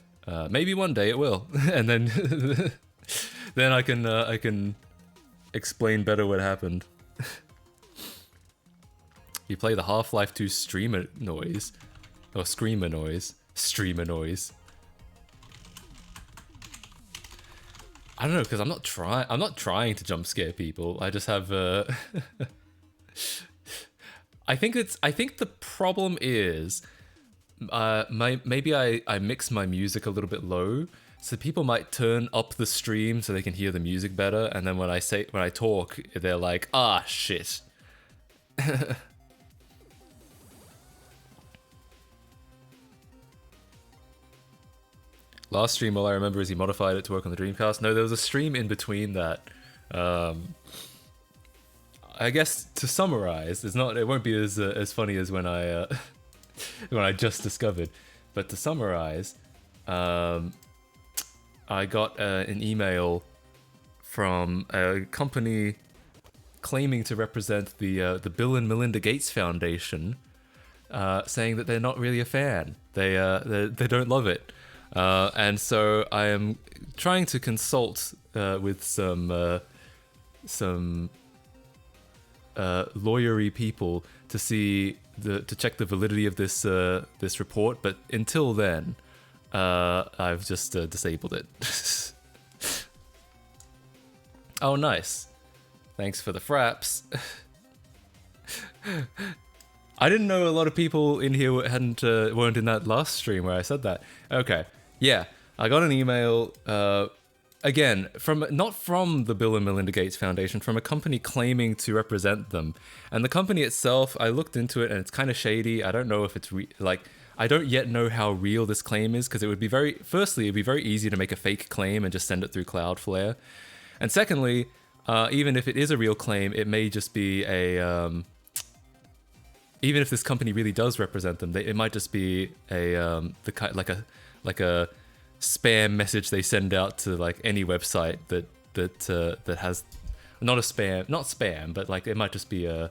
maybe one day it will, and then then I can explain better what happened. You play the Half-Life 2 streamer noise, or screamer noise, streamer noise. I don't know, because I'm not trying to jump scare people. I just have I think the problem is maybe I mix my music a little bit low, so people might turn up the stream so they can hear the music better, and then when I talk, they're like, ah, shit. Last stream, all I remember is he modified it to work on the Dreamcast. No, there was a stream in between that. I guess to summarize, it won't be as funny as when I when I just discovered. But to summarize, I got an email from a company claiming to represent the Bill and Melinda Gates Foundation, saying that they're not really a fan. They don't love it. And so I am trying to consult with some lawyery people to see to check the validity of this report. But until then, I've just disabled it. Oh, nice! Thanks for the fraps. I didn't know a lot of people in here weren't in that last stream where I said that. Okay. Yeah, I got an email, again, not from the Bill and Melinda Gates Foundation, from a company claiming to represent them. And the company itself, I looked into it and it's kind of shady. I don't know if it's, I don't yet know how real this claim is, because it would be firstly, it'd be very easy to make a fake claim and just send it through Cloudflare. And secondly, even if it is a real claim, it may just be even if this company really does represent them, it might just be like a spam message they send out to like any website that has not spam, but like it might just be a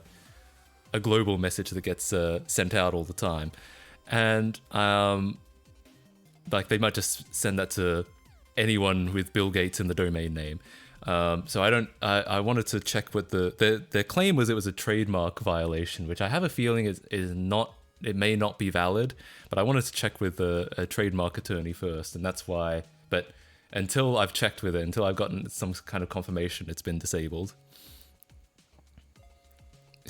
global message that gets sent out all the time, and like they might just send that to anyone with Bill Gates in the domain name. So I wanted to check what their claim was. It was a trademark violation, which I have a feeling is not. It may not be valid, but I wanted to check with a trademark attorney first, and that's why. But until I've checked with it, until I've gotten some kind of confirmation it's been disabled.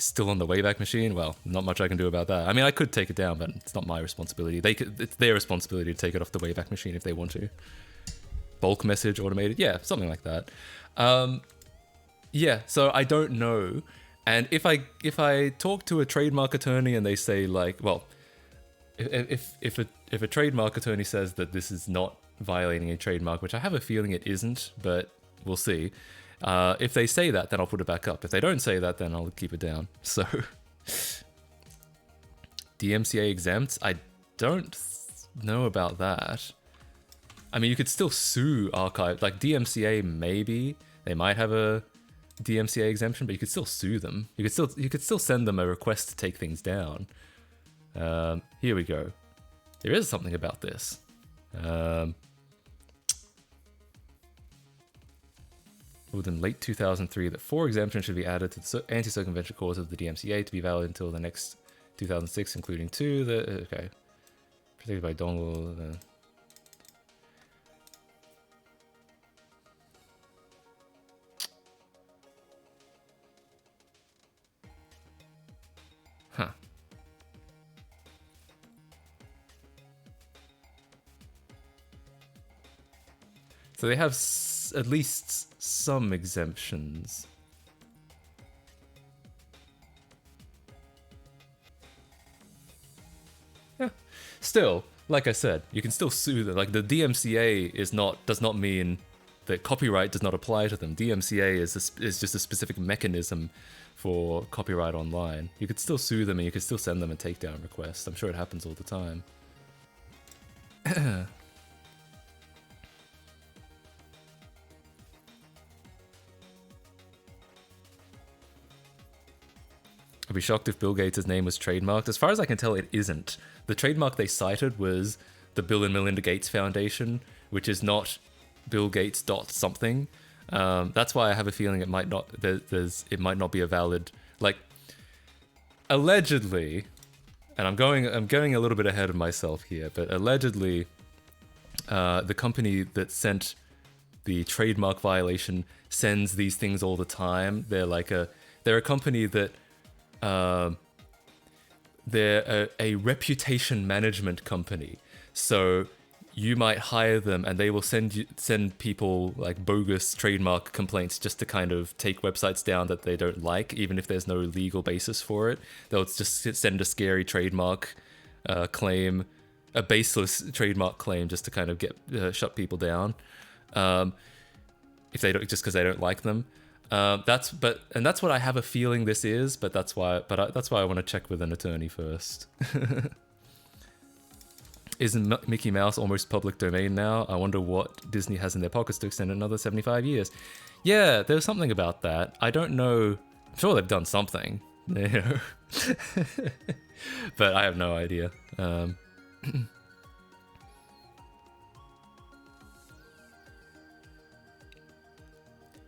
still on the Wayback Machine, well, not much I can do about that. I mean, I could take it down, but it's not my responsibility. It's their responsibility to take it off the Wayback Machine if they want to. Bulk message automated, yeah, something like that. Yeah, so I don't know. And if I talk to a trademark attorney and they say like, well, if a trademark attorney says that this is not violating a trademark, which I have a feeling it isn't, but we'll see. If they say that, then I'll put it back up. If they don't say that, then I'll keep it down. So, DMCA exempt? I don't know about that. I mean, you could still sue archive, like DMCA maybe. They might have a DMCA exemption, but you could still sue them. You could still send them a request to take things down. Here we go. There is something about this. Within late 2003, that 4 exemptions should be added to the anti-circumvention clause of the DMCA to be valid until the next 2006, including 2 that okay, protected by dongle. Huh. So they have at least some exemptions. Yeah. Still, like I said, you can still sue them. Like the DMCA does not mean that copyright does not apply to them. DMCA is just a specific mechanism for copyright online. You could still sue them and you could still send them a takedown request. I'm sure it happens all the time. I'd be shocked if Bill Gates' name was trademarked. As far as I can tell, it isn't. The trademark they cited was the Bill and Melinda Gates Foundation, which is not Bill Gates dot something. That's why I have a feeling it might not. It might not be a valid, like, allegedly. And I'm going a little bit ahead of myself here, but allegedly, the company that sent the trademark violation sends these things all the time. They're a company that. They're a reputation management company, so you might hire them and they will send people like bogus trademark complaints just to kind of take websites down that they don't like, even if there's no legal basis for it. They'll just send a scary trademark claim, a baseless trademark claim, just to kind of get shut people down, if they don't, just because they don't like them. That's what I have a feeling this is, but that's why I want to check with an attorney first. Isn't Mickey Mouse almost public domain now? I wonder what Disney has in their pockets to extend another 75 years. Yeah, there's something about that. I don't know. I'm sure they've done something, you know, but I have no idea.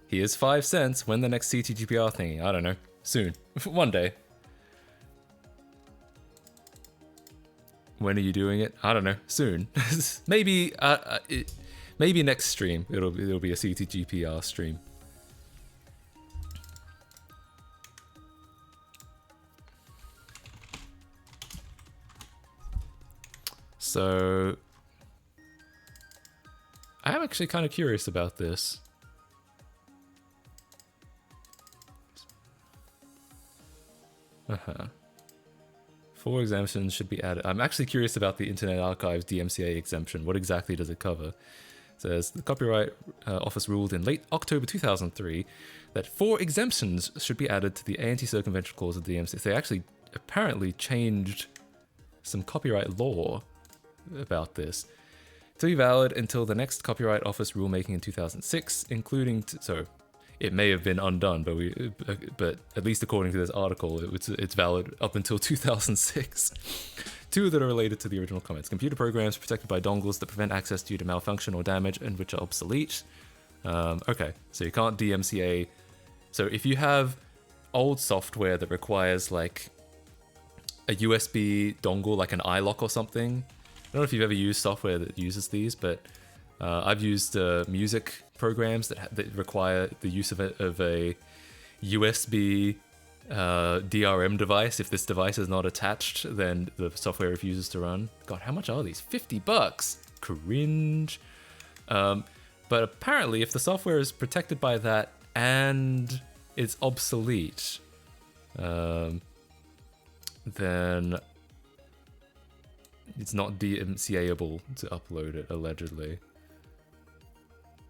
Here's 5 cents. When the next CTGPR thingy? I don't know. Soon. One day. When are you doing it? I don't know. Soon. Maybe maybe next stream it'll be a CTGPR stream. So I am actually kind of curious about this. Uh-huh. 4 exemptions should be added. I'm actually curious about the Internet Archive's DMCA exemption. What exactly does it cover? It says the Copyright Office ruled in late October 2003 that 4 exemptions should be added to the anti-circumvention clause of the DMCA. They actually apparently changed some copyright law about this to be valid until the next Copyright Office rulemaking in 2006, including so it may have been undone, but at least according to this article, it's valid up until 2006. 2 that are related to the original comments: computer programs protected by dongles that prevent access due to malfunction or damage and which are obsolete. Okay, so you can't DMCA. So if you have old software that requires like a USB dongle, like an iLock or something. I don't know if you've ever used software that uses these, but I've used music programs that require the use of a USB DRM device. If this device is not attached, then the software refuses to run. God, how much are these? $50. Cringe. But apparently, if the software is protected by that and it's obsolete, then it's not DMCA-able to upload it, allegedly.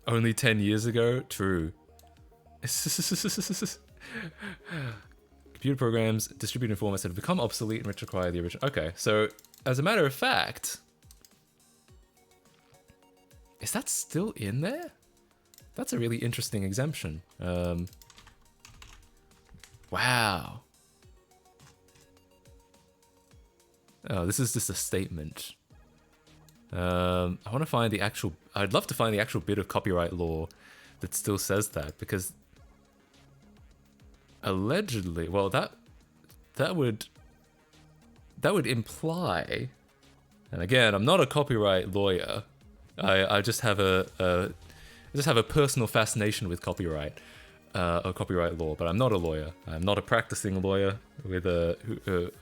Only 10 years ago? True. Computer programs, distributed formats have become obsolete and which require the original. Okay, so as a matter of fact, is that still in there? That's a really interesting exemption. Wow. Oh, this is just a statement. I want to find the actual... I'd love to find the actual bit of copyright law that still says that, because allegedly, well, that would imply, and again, I'm not a copyright lawyer. I just have a personal fascination with copyright, or copyright law, but I'm not a lawyer. I'm not a practicing lawyer with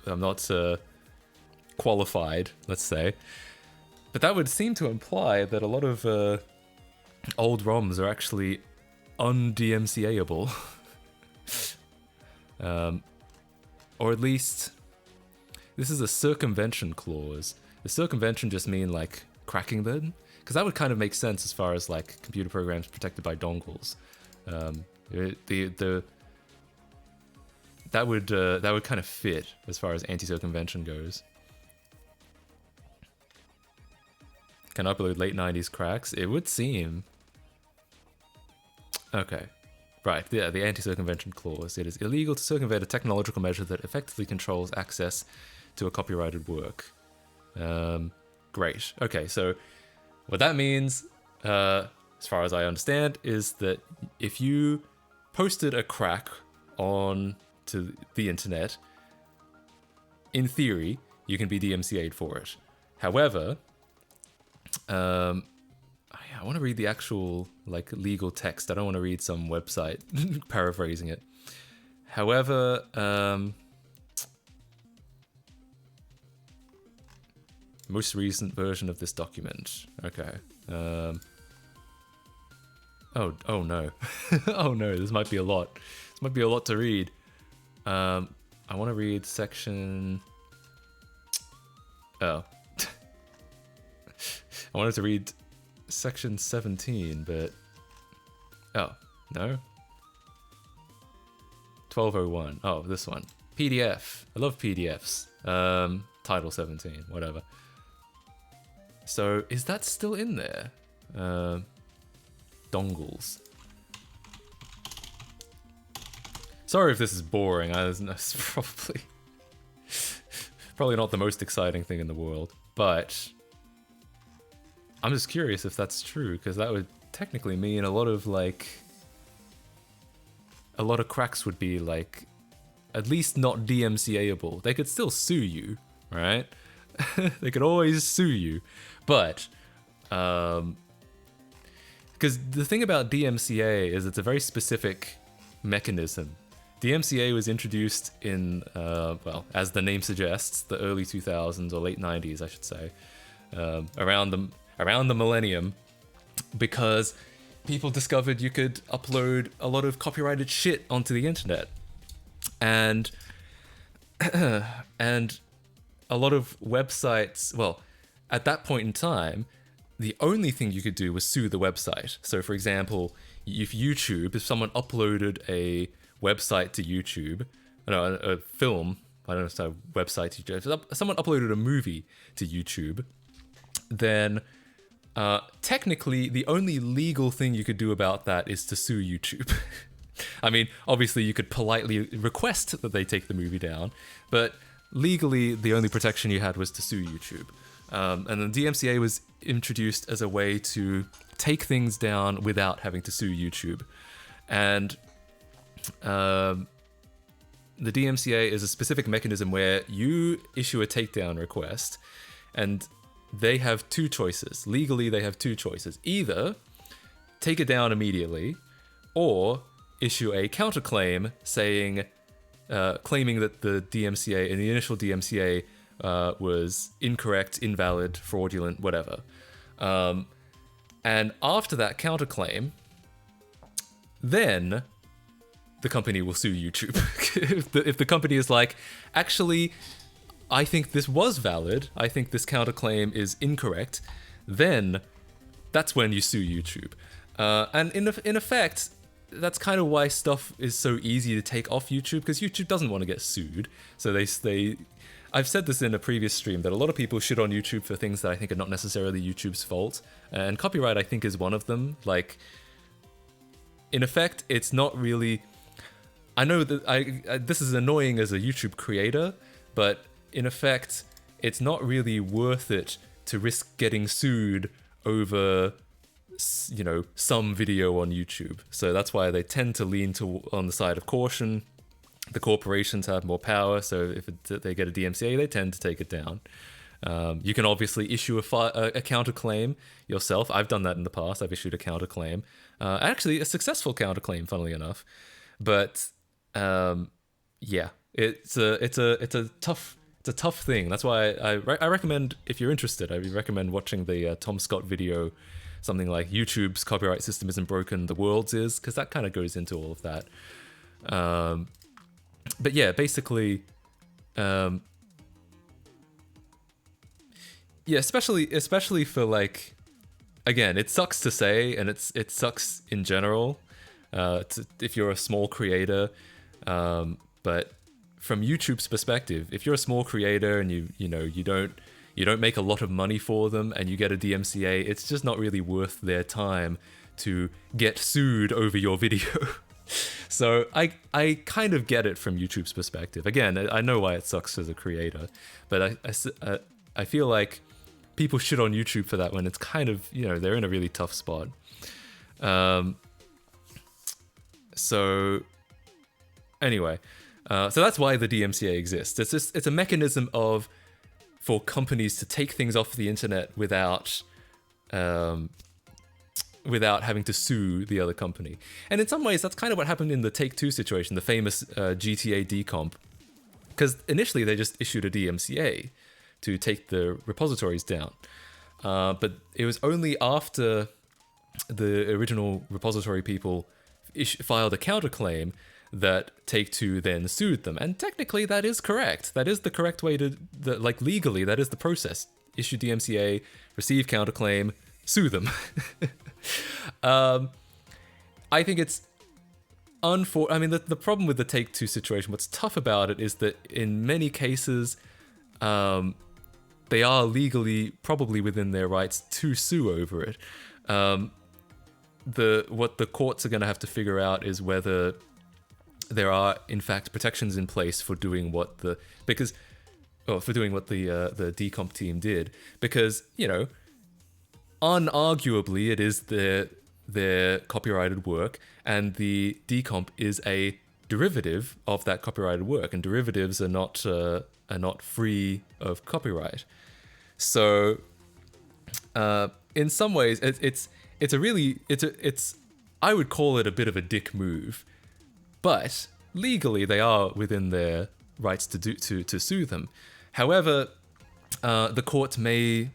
I'm not qualified, let's say. But that would seem to imply that a lot of old ROMs are actually un-DMCA-able. Or at least, this is a circumvention clause. The circumvention just mean like cracking them? Because that would kind of make sense as far as like computer programs protected by dongles. That would kind of fit as far as anti-circumvention goes. Can upload late 90s cracks? It would seem. Okay. Right, yeah, the anti-circumvention clause. It is illegal to circumvent a technological measure that effectively controls access to a copyrighted work. Great. Okay, so what that means, as far as I understand, is that if you posted a crack on to the internet, in theory, you can be DMCA'd for it. However, I want to read the actual like legal text. I don't want to read some website paraphrasing it. However, most recent version of this document. Okay. Oh no. Oh no, this might be a lot. This might be a lot to read. I want to read section... Oh. I wanted to read section 17, but... Oh, no? 1201. Oh, this one. PDF. I love PDFs. Title 17, whatever. So, is that still in there? Dongles. Sorry if this is boring. It's probably not the most exciting thing in the world, but I'm just curious if that's true, because that would technically mean a lot of cracks would be like at least not DMCA-able. They could still sue you, right? They could always sue you, but because the thing about DMCA is it's a very specific mechanism. DMCA was introduced in, well, as the name suggests, the early 2000s or late 90s, I should say, around the millennium, because people discovered you could upload a lot of copyrighted shit onto the internet, and and a lot of websites. Well, at that point in time, the only thing you could do was sue the website. So, for example, if someone uploaded a website to YouTube, a film, I don't know, so website to YouTube, if someone uploaded a movie to YouTube, then technically the only legal thing you could do about that is to sue YouTube. I mean, obviously you could politely request that they take the movie down, but legally the only protection you had was to sue YouTube. And then DMCA was introduced as a way to take things down without having to sue YouTube. And the DMCA is a specific mechanism where you issue a takedown request, and they have two choices. Legally, they have two choices. Either take it down immediately, or issue a counterclaim saying claiming that the DMCA, in the initial DMCA, was incorrect, invalid, fraudulent, whatever. And after that counterclaim, then the company will sue YouTube. if the company is like, actually, I think this was valid, I think this counterclaim is incorrect, then that's when you sue YouTube. And in effect, that's kind of why stuff is so easy to take off YouTube, because YouTube doesn't want to get sued. So I've said this in a previous stream, that a lot of people shit on YouTube for things that I think are not necessarily YouTube's fault. And copyright, I think, is one of them. Like, in effect, it's not really... I know that this is annoying as a YouTube creator, but in effect, it's not really worth it to risk getting sued over, you know, some video on YouTube. So that's why they tend to lean on the side of caution. The corporations have more power, so if they get a DMCA, they tend to take it down. You can obviously issue a counterclaim yourself. I've done that in the past. I've issued a counterclaim. Actually, a successful counterclaim, funnily enough. But yeah, it's a tough thing. That's why I recommend, if you're interested, I recommend watching the Tom Scott video, something like YouTube's copyright system isn't broken, the world's is, because that kind of goes into all of that. But yeah, basically, yeah, especially for, like, again, it sucks to say, and it sucks in general, if you're a small creator, but from YouTube's perspective, if you're a small creator and you don't make a lot of money for them and you get a DMCA, it's just not really worth their time to get sued over your video. So I kind of get it from YouTube's perspective. Again, I know why it sucks as a creator, but I feel like people shit on YouTube for that when it's kind of, you know, they're in a really tough spot. So anyway, so that's why the DMCA exists. It's a mechanism for companies to take things off the internet without having to sue the other company. And in some ways, that's kind of what happened in the Take-Two situation, the famous GTA decomp. Because initially, they just issued a DMCA to take the repositories down. But it was only after the original repository people filed a counterclaim that Take-Two then sued them. And technically, that is correct. That is the correct way to, like, legally, that is the process. Issue DMCA, receive counterclaim, sue them. I think it's I mean, the problem with the Take-Two situation, what's tough about it is that in many cases, they are legally probably within their rights to sue over it. What the courts are going to have to figure out is whether there are, in fact, protections in place for doing what the decomp team did, because, you know, unarguably it is their copyrighted work, and the decomp is a derivative of that copyrighted work, and derivatives are not free of copyright. So in some ways I would call it a bit of a dick move, but legally they are within their rights to sue them. However, the court may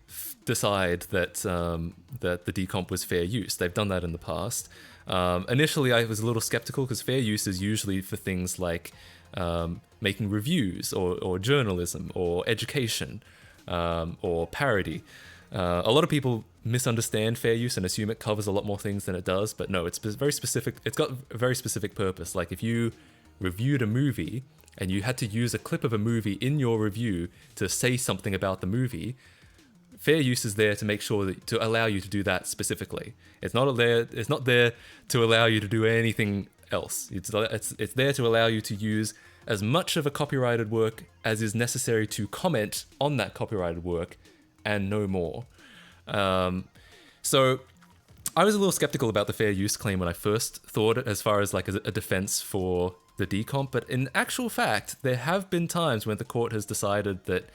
decide that that the decomp was fair use. They've done that in the past. Initially, I was a little skeptical because fair use is usually for things like making reviews or journalism or education or parody. A lot of people misunderstand fair use and assume it covers a lot more things than it does, but no, it's very specific. It's got a very specific purpose. Like if you reviewed a movie and you had to use a clip of a movie in your review to say something about the movie, fair use is there to make sure to allow you to do that specifically. It's not there to allow you to do anything else. It's there to allow you to use as much of a copyrighted work as is necessary to comment on that copyrighted work and no more. So I was a little skeptical about the fair use claim when I first thought it, as far as like a defense for the decomp, but in actual fact, there have been times when the court has decided that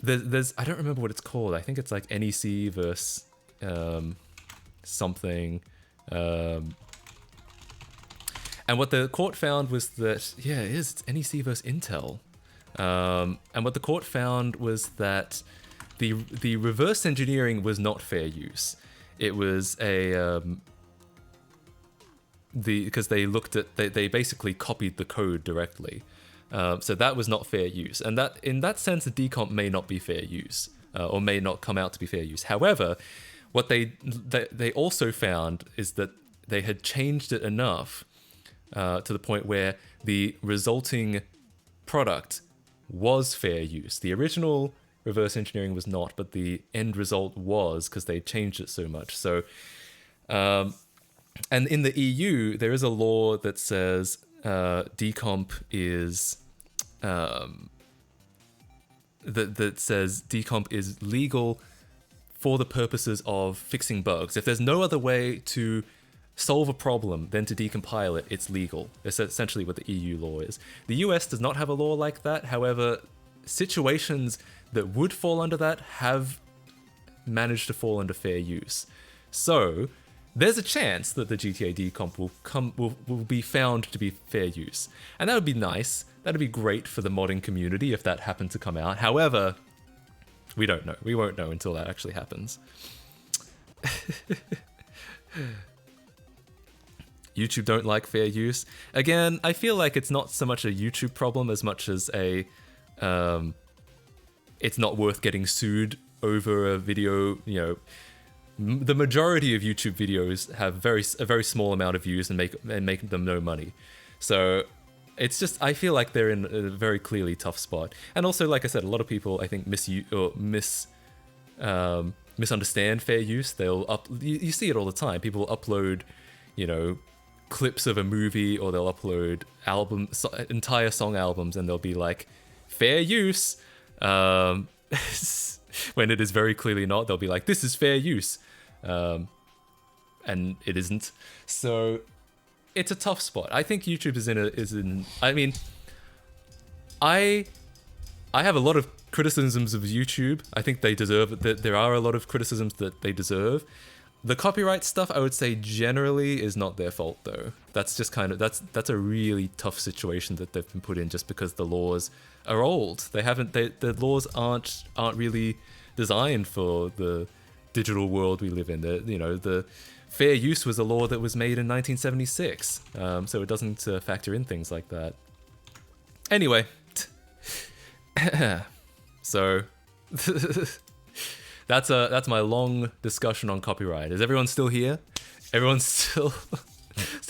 there's I don't remember what it's called. I think it's like NEC versus And what the court found was that, yeah, it's NEC versus Intel. And what the court found was that the reverse engineering was not fair use. It was because they looked at, they basically copied the code directly. So that was not fair use. And that in that sense, the decomp may not be fair use, or may not come out to be fair use. However, what they also found is that they had changed it enough to the point where the resulting product was fair use. The original reverse engineering was not, but the end result was, because they changed it so much. So, and in the EU, there is a law that says decomp is that says decomp is legal for the purposes of fixing bugs. If there's no other way to solve a problem than to decompile it, it's legal. It's essentially what the EU law is. The US does not have a law like that. However, situations that would fall under that have managed to fall under fair use. So there's a chance that the GTA decomp will be found to be fair use. And that would be nice. That'd be great for the modding community if that happened to come out. However, we don't know. We won't know until that actually happens. YouTube don't like fair use. Again, I feel like it's not so much a YouTube problem as much as a it's not worth getting sued over a video. You know, the majority of YouTube videos have a very small amount of views and make them no money. So it's just, I feel like they're in a very clearly tough spot. And also, like I said, a lot of people I think misunderstand fair use. They'll you see it all the time. People upload, you know, clips of a movie, or they'll upload entire song albums, and they'll be like, fair use, when it is very clearly not. They'll be like, this is fair use, and it isn't. So it's a tough spot. I think YouTube is in. I mean, I have a lot of criticisms of YouTube. I think they deserve that. There are a lot of criticisms that they deserve. The copyright stuff, I would say, generally is not their fault, though. That's just kind of that's a really tough situation that they've been put in, just because the laws are old. The laws aren't really designed for the digital world we live in. The fair use was a law that was made in 1976, so it doesn't factor in things like that. Anyway, so. That's my long discussion on copyright. Is everyone still here? Everyone's still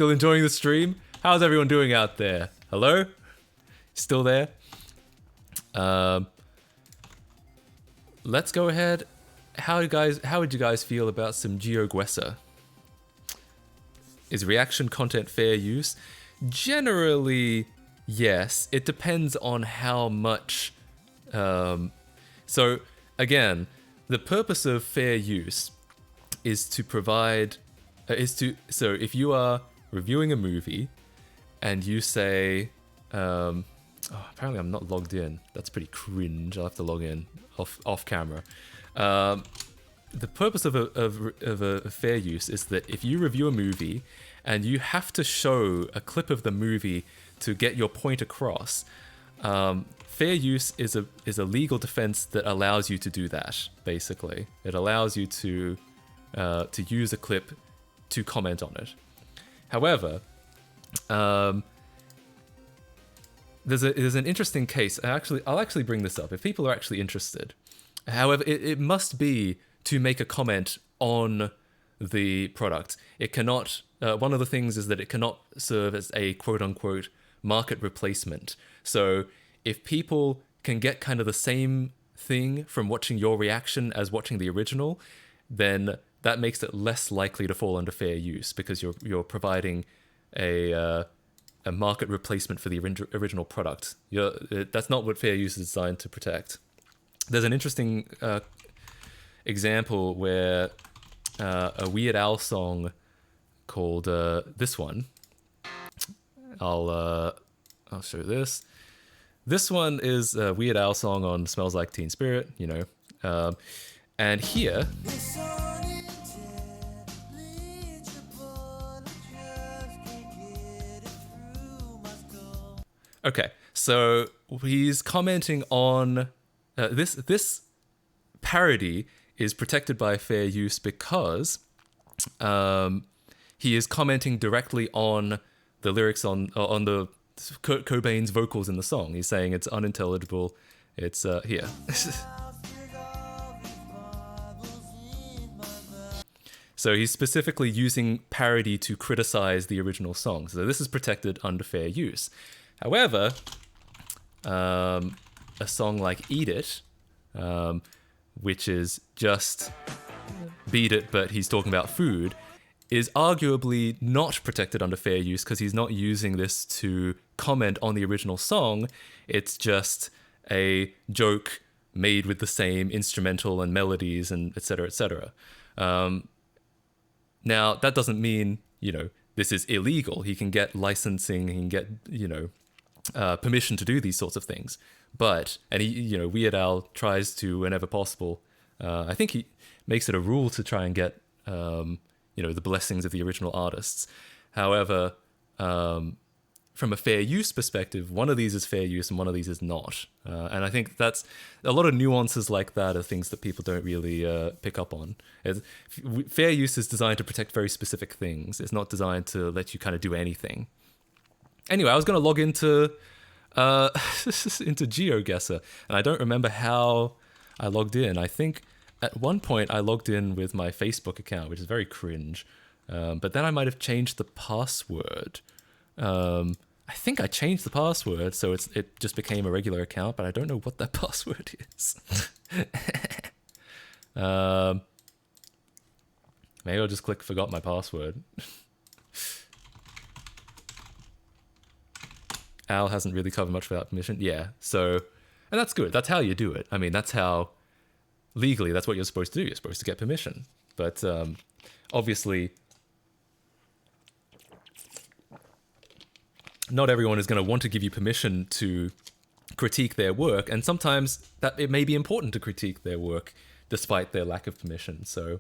enjoying the stream? How's everyone doing out there? Hello? Still there? Let's go ahead. How would you guys feel about some GeoGuessr? Is reaction content fair use? Generally, yes. It depends on how much. So again, the purpose of fair use is to provide, so if you are reviewing a movie and you say, apparently I'm not logged in. That's pretty cringe. I'll have to log in off camera. The purpose of a fair use is that if you review a movie and you have to show a clip of the movie to get your point across, fair use is a legal defense that allows you to do that. Basically, it allows you to use a clip to comment on it. However, there's an interesting case. I'll actually bring this up if people are actually interested. However, it must be to make a comment on the product. It cannot. One of the things is that it cannot serve as a quote-unquote market replacement. So if people can get kind of the same thing from watching your reaction as watching the original, then that makes it less likely to fall under fair use, because you're providing a market replacement for the original product. That's not what fair use is designed to protect. There's an interesting example where a Weird Al song called this one. I'll show this. This one is a Weird Al song on Smells Like Teen Spirit, you know. And here... Okay, so he's commenting on this parody is protected by fair use because he is commenting directly on the lyrics on the Kurt Cobain's vocals in the song. He's saying it's unintelligible. It's here. So he's specifically using parody to criticize the original song. So this is protected under fair use. However, a song like Eat It, which is just Beat It, but he's talking about food, is arguably not protected under fair use because he's not using this to comment on the original song. It's just a joke made with the same instrumental and melodies and etc. etc. Now, that doesn't mean, this is illegal. He can get licensing, he can get, permission to do these sorts of things. But, and he, Weird Al tries to, whenever possible, I think he makes it a rule to try and get, the blessings of the original artists. However, from a fair use perspective, one of these is fair use and one of these is not. And I think that's a lot of nuances like that are things that people don't really pick up on. Fair use is designed to protect very specific things. It's not designed to let you kind of do anything. Anyway, I was going to log into into GeoGuessr, and I don't remember how I logged in. I think at one point I logged in with my Facebook account, which is very cringe. But then I might have changed the password. I think I changed the password, so it just became a regular account, but I don't know what that password is. Maybe I'll just click forgot my password. Al hasn't really covered much without permission. Yeah, so, and that's good. That's how you do it. I mean, that's how, legally, that's what you're supposed to do. You're supposed to get permission. But obviously, not everyone is going to want to give you permission to critique their work, and sometimes that it may be important to critique their work despite their lack of permission. So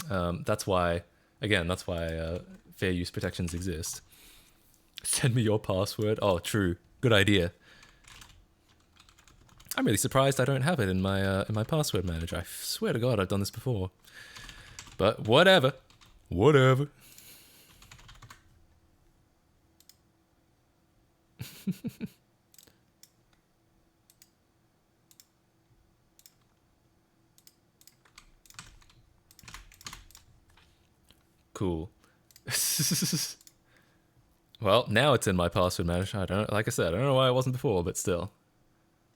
that's why fair use protections exist. Send me your password. Oh, true. Good idea. I'm really surprised I don't have it in my password manager. I swear to God I've done this before. But whatever. Whatever. Cool. Well, now it's in my password manager. I don't, like I said, I don't know why it wasn't before, but still.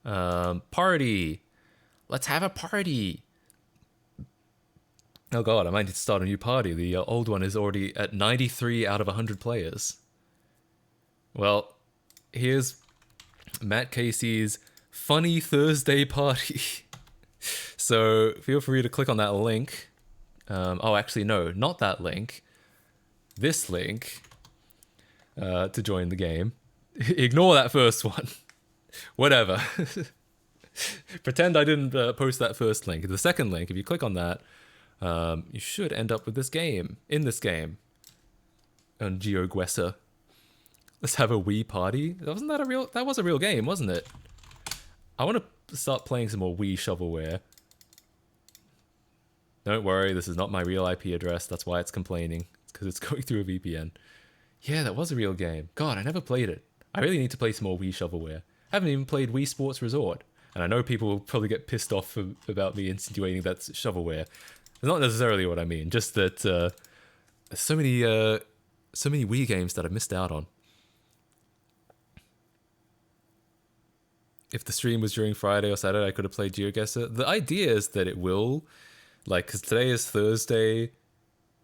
Party. Let's have a party. Oh God, I might need to start a new party. The old one is already at 93 out of 100 players. Well, here's Matt Casey's Funny Thursday Party. So feel free to click on that link. Oh, actually, no, not that link. This link to join the game. Ignore that first one. Whatever. Pretend I didn't post that first link. The second link, if you click on that, you should end up with this game. In this game. On GeoGuessr. Let's have a Wii party. Wasn't that a real... That was a real game, wasn't it? I want to start playing some more Wii shovelware. Don't worry, this is not my real IP address. That's why it's complaining. It's because it's going through a VPN. Yeah, that was a real game. God, I never played it. I really need to play some more Wii shovelware. I haven't even played Wii Sports Resort. And I know people will probably get pissed off about me insinuating that's shovelware. It's not necessarily what I mean. Just that there's so many Wii games that I missed out on. If the stream was during Friday or Saturday, I could have played GeoGuessr. The idea is that it will, like, because today is Thursday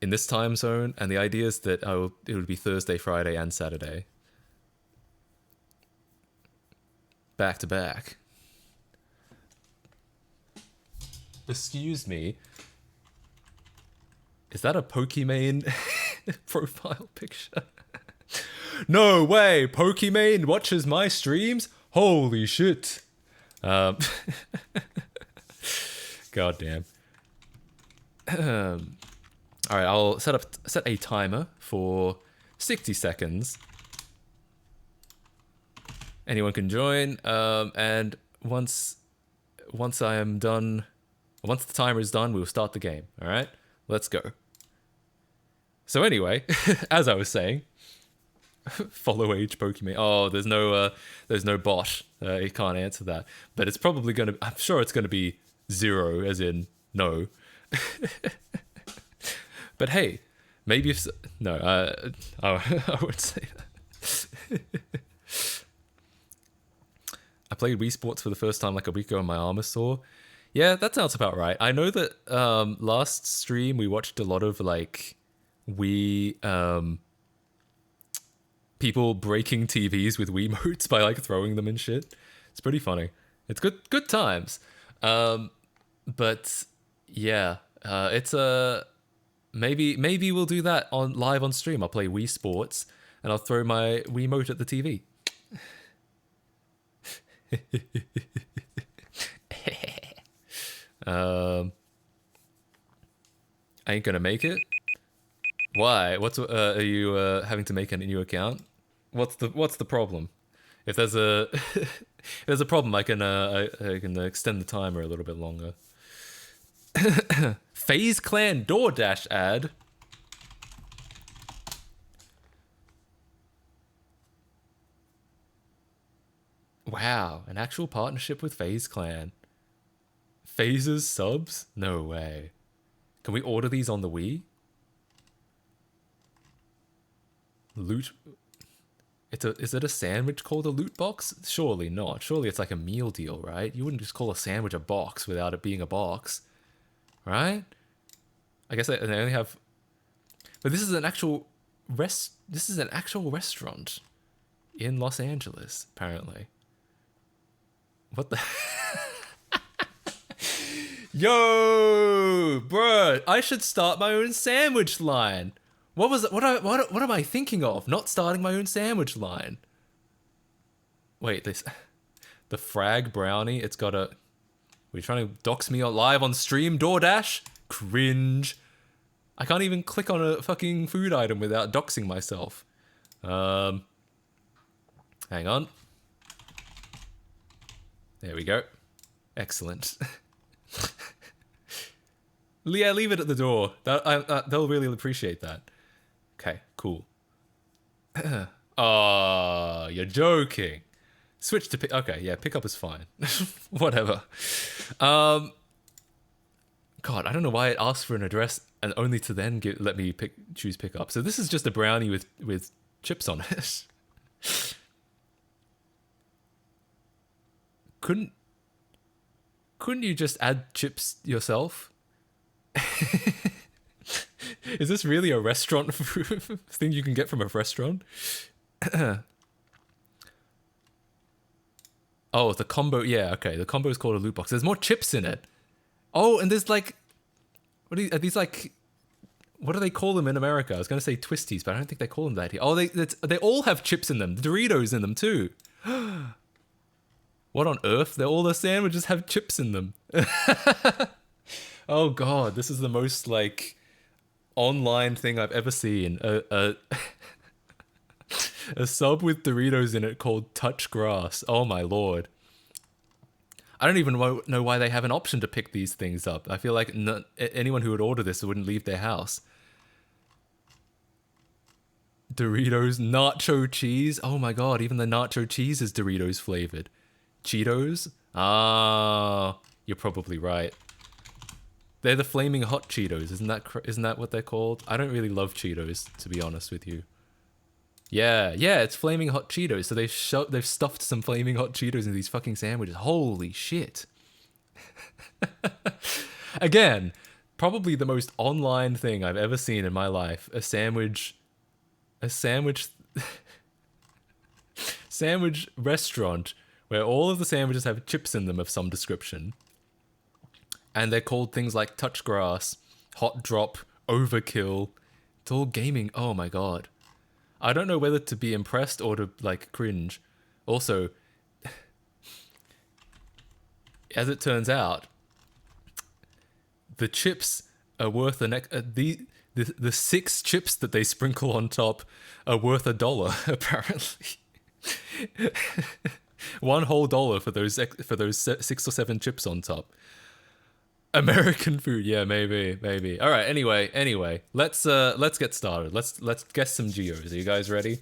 in this time zone, and the idea is that it would be Thursday, Friday, and Saturday. Back to back. Excuse me. Is that a Pokimane profile picture? No way! Pokimane watches my streams? Holy shit. God damn. Alright, I'll set a timer for 60 seconds. Anyone can join. And once I am done, once the timer is done, we'll start the game. All right, let's go. So anyway, as I was saying, follow age Pokemon. Oh, there's no bot. It can't answer that. But it's probably gonna. I'm sure it's gonna be 0, as in no. But hey, maybe if no, I would say that. I played Wii Sports for the first time like a week ago and my arm is sore. Yeah, that sounds about right. I know that last stream we watched a lot of like Wii people breaking TVs with Wiimotes by like throwing them and shit. It's pretty funny. It's good times. But yeah, it's a maybe we'll do that on live on stream. I'll play Wii Sports and I'll throw my Wiimote at the TV. I ain't gonna make it. Why? What's are you having to make a new account? What's the problem? If there's a if there's a problem, I can extend the timer a little bit longer. FaZe Clan DoorDash ad. Wow, an actual partnership with FaZe Clan. FaZe's subs? No way. Can we order these on the Wii? Loot. Is it a sandwich called a loot box? Surely not. Surely it's like a meal deal, right? You wouldn't just call a sandwich a box without it being a box, right? I guess they only have. But this is an actual This is an actual restaurant in Los Angeles, apparently. What the? Yo, bro! I should start my own sandwich line. What was it? What am I thinking of? Not starting my own sandwich line. Wait, the Frag Brownie. It's got a. Were you trying to dox me live on stream, DoorDash? Cringe. I can't even click on a fucking food item without doxing myself. Hang on. There we go. Excellent. Yeah, leave it at the door. They'll really appreciate that. Okay, cool. Oh, you're joking. Switch to pick. Okay, yeah, pickup is fine. Whatever. God, I don't know why it asks for an address and only to then let me choose pickup. So this is just a brownie with chips on it. Couldn't you just add chips yourself? Is this really a restaurant thing you can get from a restaurant? Oh, the combo. Yeah, okay. The combo is called a loot box. There's more chips in it. Oh, and there's like, are these like, what do they call them in America? I was gonna say Twisties, but I don't think they call them that here. Oh, they all have chips in them. Doritos in them too. What on earth? All the sandwiches have chips in them. Oh god, this is the most like online thing I've ever seen. A sub with Doritos in it called Touch Grass. Oh my lord. I don't even know why they have an option to pick these things up. I feel like anyone who would order this wouldn't leave their house. Doritos nacho cheese. Oh my god, even the nacho cheese is Doritos flavored. Cheetos? Ah, you're probably right. They're the flaming hot Cheetos, isn't that what they're called? I don't really love Cheetos, to be honest with you. Yeah, it's flaming hot Cheetos. So they've stuffed some flaming hot Cheetos in these fucking sandwiches. Holy shit! Again, probably the most online thing I've ever seen in my life. A sandwich restaurant where all of the sandwiches have chips in them of some description. And they're called things like Touch Grass, Hot Drop, Overkill. It's all gaming. Oh my god. I don't know whether to be impressed or to, like, cringe. Also, as it turns out, the chips are worth the 6 chips that they sprinkle on top are worth $1, apparently. One whole dollar for those 6 or 7 chips on top. American food, yeah, maybe. All right, anyway, let's get started. Let's guess some geos. Are you guys ready?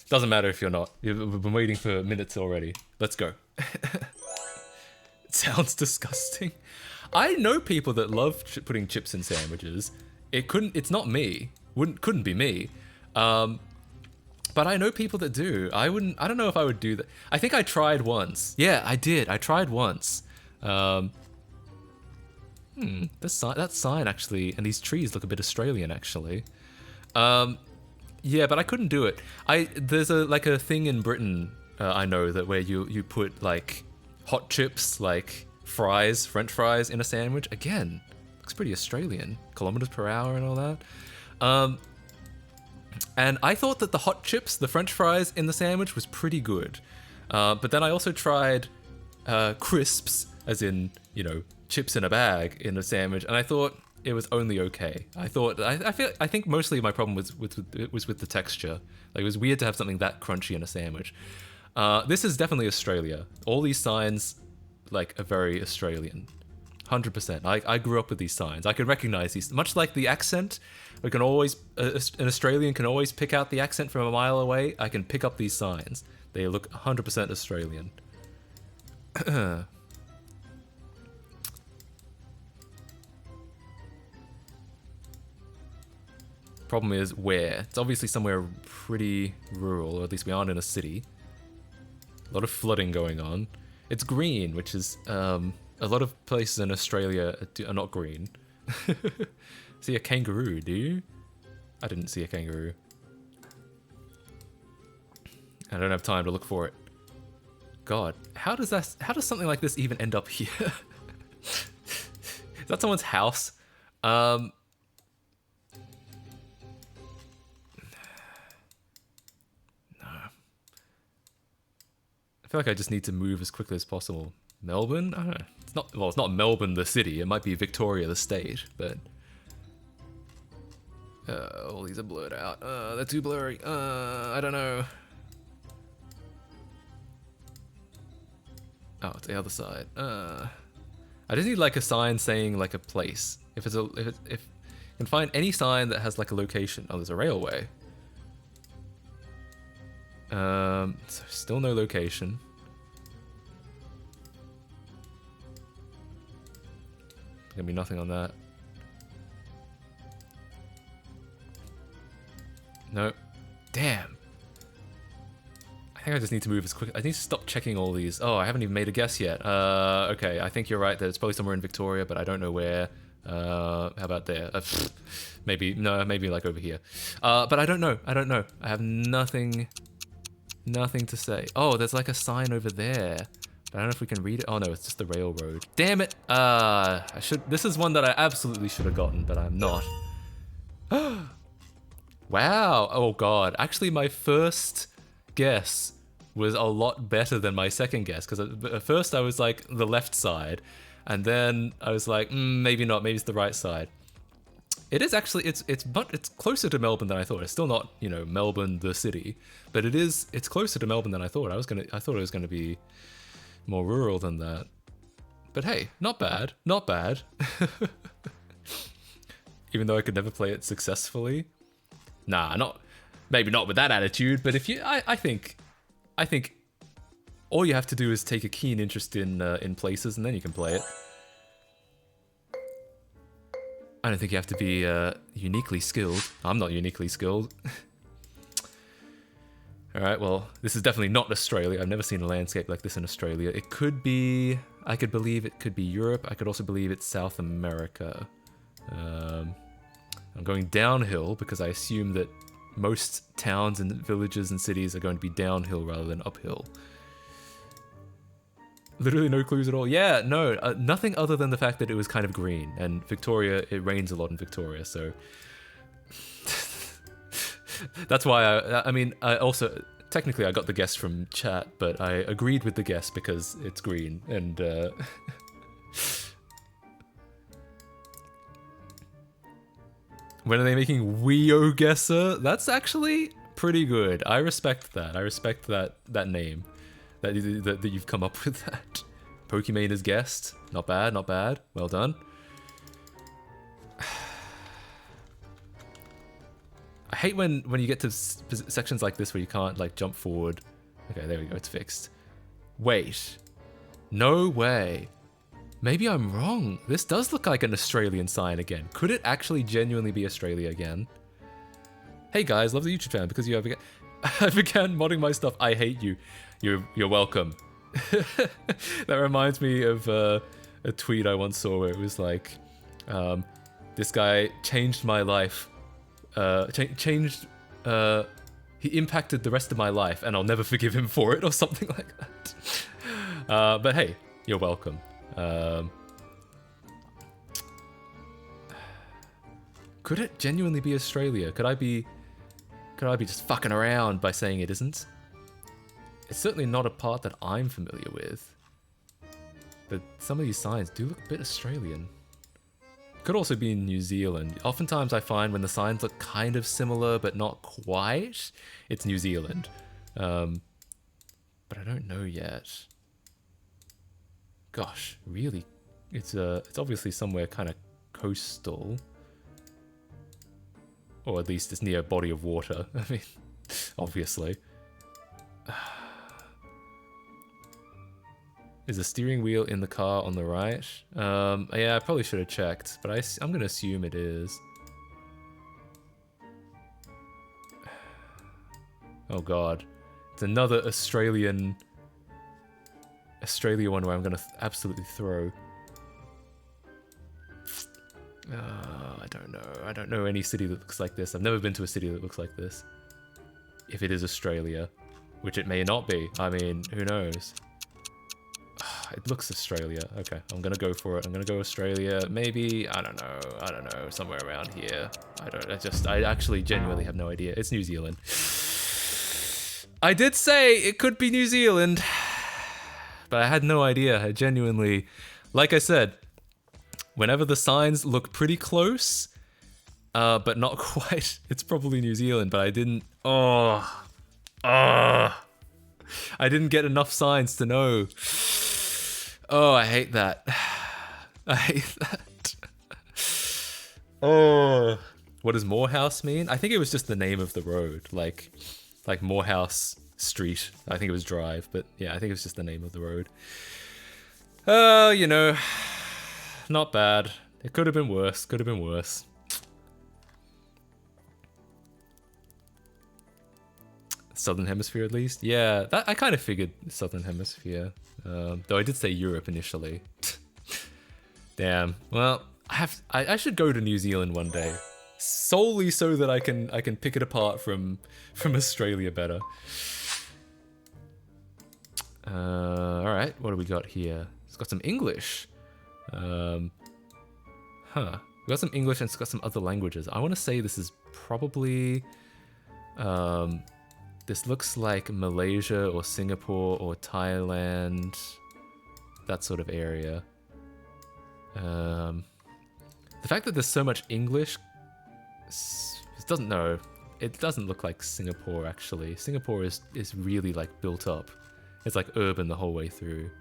Doesn't matter if you're not. We've been waiting for minutes already. Let's go. It sounds disgusting. I know people that love putting chips in sandwiches. It's not me. Couldn't be me. But I know people that do. I don't know if I would do that. I think I tried once. Yeah, I did. I tried once. That sign actually, and these trees look a bit Australian actually. Yeah, but I couldn't do it. There's a thing in Britain I know that where you put like hot chips, like fries, French fries in a sandwich. Again, looks pretty Australian. Kilometers per hour and all that. And I thought that the hot chips, the French fries in the sandwich was pretty good. But then I also tried crisps, as in, chips in a bag in a sandwich, and I thought it was only okay. I think mostly my problem was with the texture. Like, it was weird to have something that crunchy in a sandwich. This is definitely Australia. All these signs, like, are very Australian. 100%. I grew up with these signs. I could recognize these. Much like the accent, an Australian can always pick out the accent from a mile away. I can pick up these signs. They look 100% Australian. Problem is where. It's obviously somewhere pretty rural, or at least we aren't in a city. A lot of flooding going on. It's green, which is a lot of places in Australia are not green. See a kangaroo, do you? I didn't see a kangaroo. I don't have time to look for it. God, how does something like this even end up here? Is that someone's house? No. I feel like I just need to move as quickly as possible. Melbourne? I don't know. It's not Melbourne the city. It might be Victoria the state, but all these are blurred out. They're too blurry. I don't know. Oh, it's the other side. I just need like a sign saying like a place. If you can find any sign that has like a location. Oh, there's a railway. So still no location. Gonna be nothing on that. No. Damn. I think I just need to move as quick. I need to stop checking all these. Oh, I haven't even made a guess yet. Okay, I think you're right that it's probably somewhere in Victoria, but I don't know where. How about there? Maybe like over here. But I don't know. I have nothing to say. Oh, there's like a sign over there. But I don't know if we can read it. Oh no, it's just the railroad. Damn it! This is one that I absolutely should have gotten, but I'm not. Wow! Oh god. Actually, my first guess was a lot better than my second guess, because at first I was like the left side, and then I was like, maybe not. Maybe it's the right side. It is actually. It's closer to Melbourne than I thought. It's still not, Melbourne the city, but it's closer to Melbourne than I thought. I thought it was gonna be more rural than that. But hey, not bad. Not bad. Even though I could never play it successfully. Nah, maybe not with that attitude, but if you I think all you have to do is take a keen interest in places, and then you can play it. I don't think you have to be uniquely skilled. I'm not uniquely skilled. Alright, well, this is definitely not Australia. I've never seen a landscape like this in Australia. It could be... I could believe it could be Europe. I could also believe it's South America. I'm going downhill because I assume that most towns and villages and cities are going to be downhill rather than uphill. Literally no clues at all. Yeah, no, nothing other than the fact that it was kind of green. And Victoria, it rains a lot in Victoria, so... That's why I also, technically I got the guess from chat, but I agreed with the guess because it's green, and when are they making WeoGuessr? That's actually pretty good. I respect that. I respect that name. That you've come up with that. Pokimane as guest. Not bad, not bad. Well done. I hate when you get to sections like this where you can't like jump forward. Okay, there we go. It's fixed. Wait. No way. Maybe I'm wrong. This does look like an Australian sign again. Could it actually genuinely be Australia again? Hey guys, love the YouTube channel because I began modding my stuff. I hate you. You're welcome. That reminds me of a tweet I once saw where it was like, this guy changed my life. He impacted the rest of my life, and I'll never forgive him for it, or something like that. But hey, you're welcome. Could it genuinely be Australia? Could I be just fucking around by saying it isn't? It's certainly not a part that I'm familiar with. But some of these signs do look a bit Australian. Could also be in New Zealand. Oftentimes I find when the signs look kind of similar but not quite, it's New Zealand. But I don't know yet. Gosh, really? It's obviously somewhere kind of coastal. Or at least it's near a body of water. I mean, obviously. Is the steering wheel in the car on the right? Yeah, I probably should have checked, but I'm gonna assume it is. Oh god. It's another Australia one where I'm gonna absolutely throw. I don't know. I don't know any city that looks like this. I've never been to a city that looks like this. If it is Australia, which it may not be. I mean, who knows? It looks Australia. Okay, I'm gonna go for it. I'm gonna go Australia. Maybe, I don't know, somewhere around here. I actually genuinely have no idea. It's New Zealand. I did say it could be New Zealand, but I had no idea. I genuinely, like I said, whenever the signs look pretty close, but not quite, it's probably New Zealand, but I didn't, I didn't get enough signs to know. Oh, I hate that. I hate that. Oh. What does Morehouse mean? I think it was just the name of the road, like Morehouse Street. I think it was Drive, but yeah, I think it was just the name of the road. You know, not bad. It could have been worse. Could have been worse. Southern Hemisphere, at least. Yeah, that I kind of figured Southern Hemisphere. Though I did say Europe initially. Damn. Well, I should go to New Zealand one day, solely so that I can pick it apart from Australia better. All right, what do we got here? It's got some English. We got some English and it's got some other languages. I want to say this is probably this looks like Malaysia or Singapore or Thailand, that sort of area. The fact that there's so much English, it doesn't look like Singapore actually. Singapore is really like built up. It's like urban the whole way through.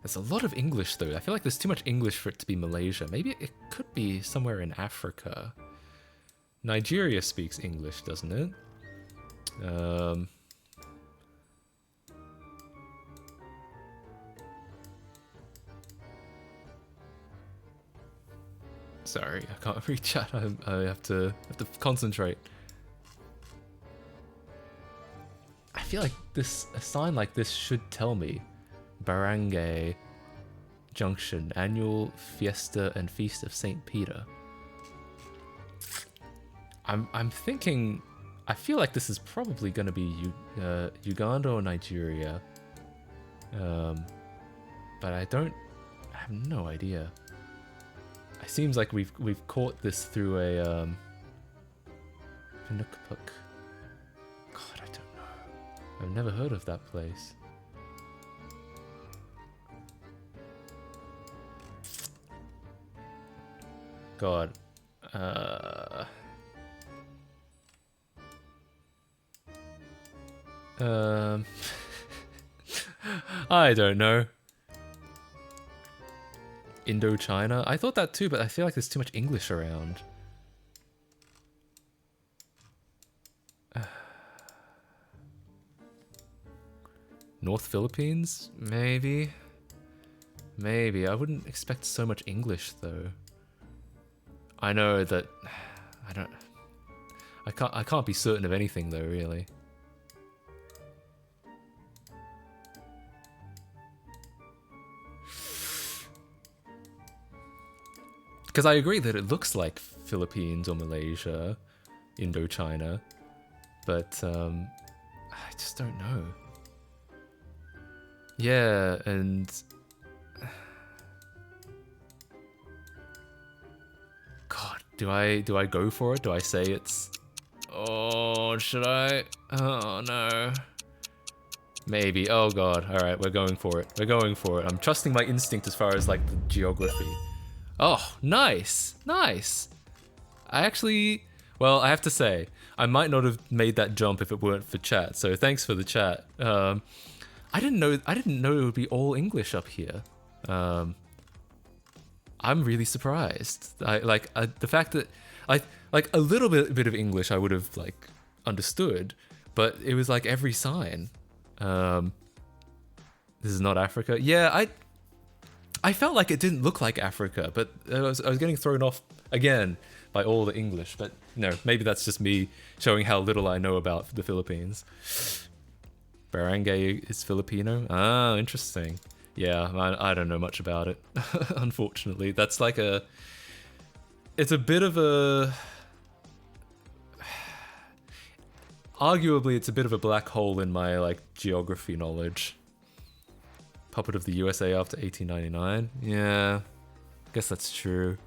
There's a lot of English though. I feel like there's too much English for it to be Malaysia. Maybe it could be somewhere in Africa. Nigeria speaks English, doesn't it? Sorry, I can't read chat. I have to concentrate. I feel like a sign like this should tell me Barangay Junction, annual fiesta and feast of St. Peter. I'm thinking, I feel like this is probably going to be Uganda or Nigeria, but I have no idea. It seems like we've caught this through a Pinukpuk. God, I don't know. I've never heard of that place. God. I don't know. Indochina? I thought that too, but I feel like there's too much English around. North Philippines? Maybe. Maybe. I wouldn't expect so much English though. I know that I can't be certain of anything though, really. Because I agree that it looks like Philippines or Malaysia, Indochina, but I just don't know. Yeah, and God, do I go for it? Do I say it's? Oh, should I? Oh no. Maybe. Oh God. All right, we're going for it. We're going for it. I'm trusting my instinct as far as like the geography. Oh, nice, nice. I actually, well, I have to say, I might not have made that jump if it weren't for chat. So thanks for the chat. I didn't know it would be all English up here. I'm really surprised. The fact that like a little bit of English I would have like understood, but it was like every sign. This is not Africa. Yeah, I felt like it didn't look like Africa, but I was getting thrown off again by all the English. But no, maybe that's just me showing how little I know about the Philippines. Barangay is Filipino. Ah, interesting. Yeah, I don't know much about it, unfortunately. That's like it's a bit of a... Arguably, it's a bit of a black hole in my like geography knowledge. Puppet of the USA after 1899. Yeah, I guess that's true.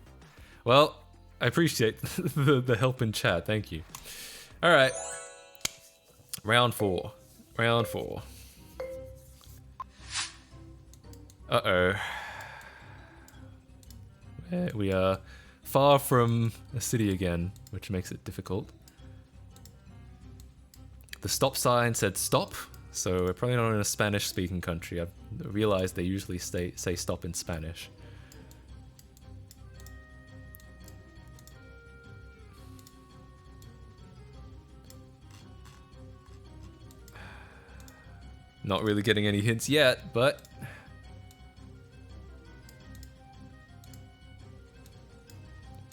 Well, I appreciate the help in chat. Thank you. All right, round 4. Round 4. Uh-oh. We are far from a city again, which makes it difficult. The stop sign said stop, so we're probably not in a Spanish-speaking country. I've realized they usually say stop in Spanish. Not really getting any hints yet, but...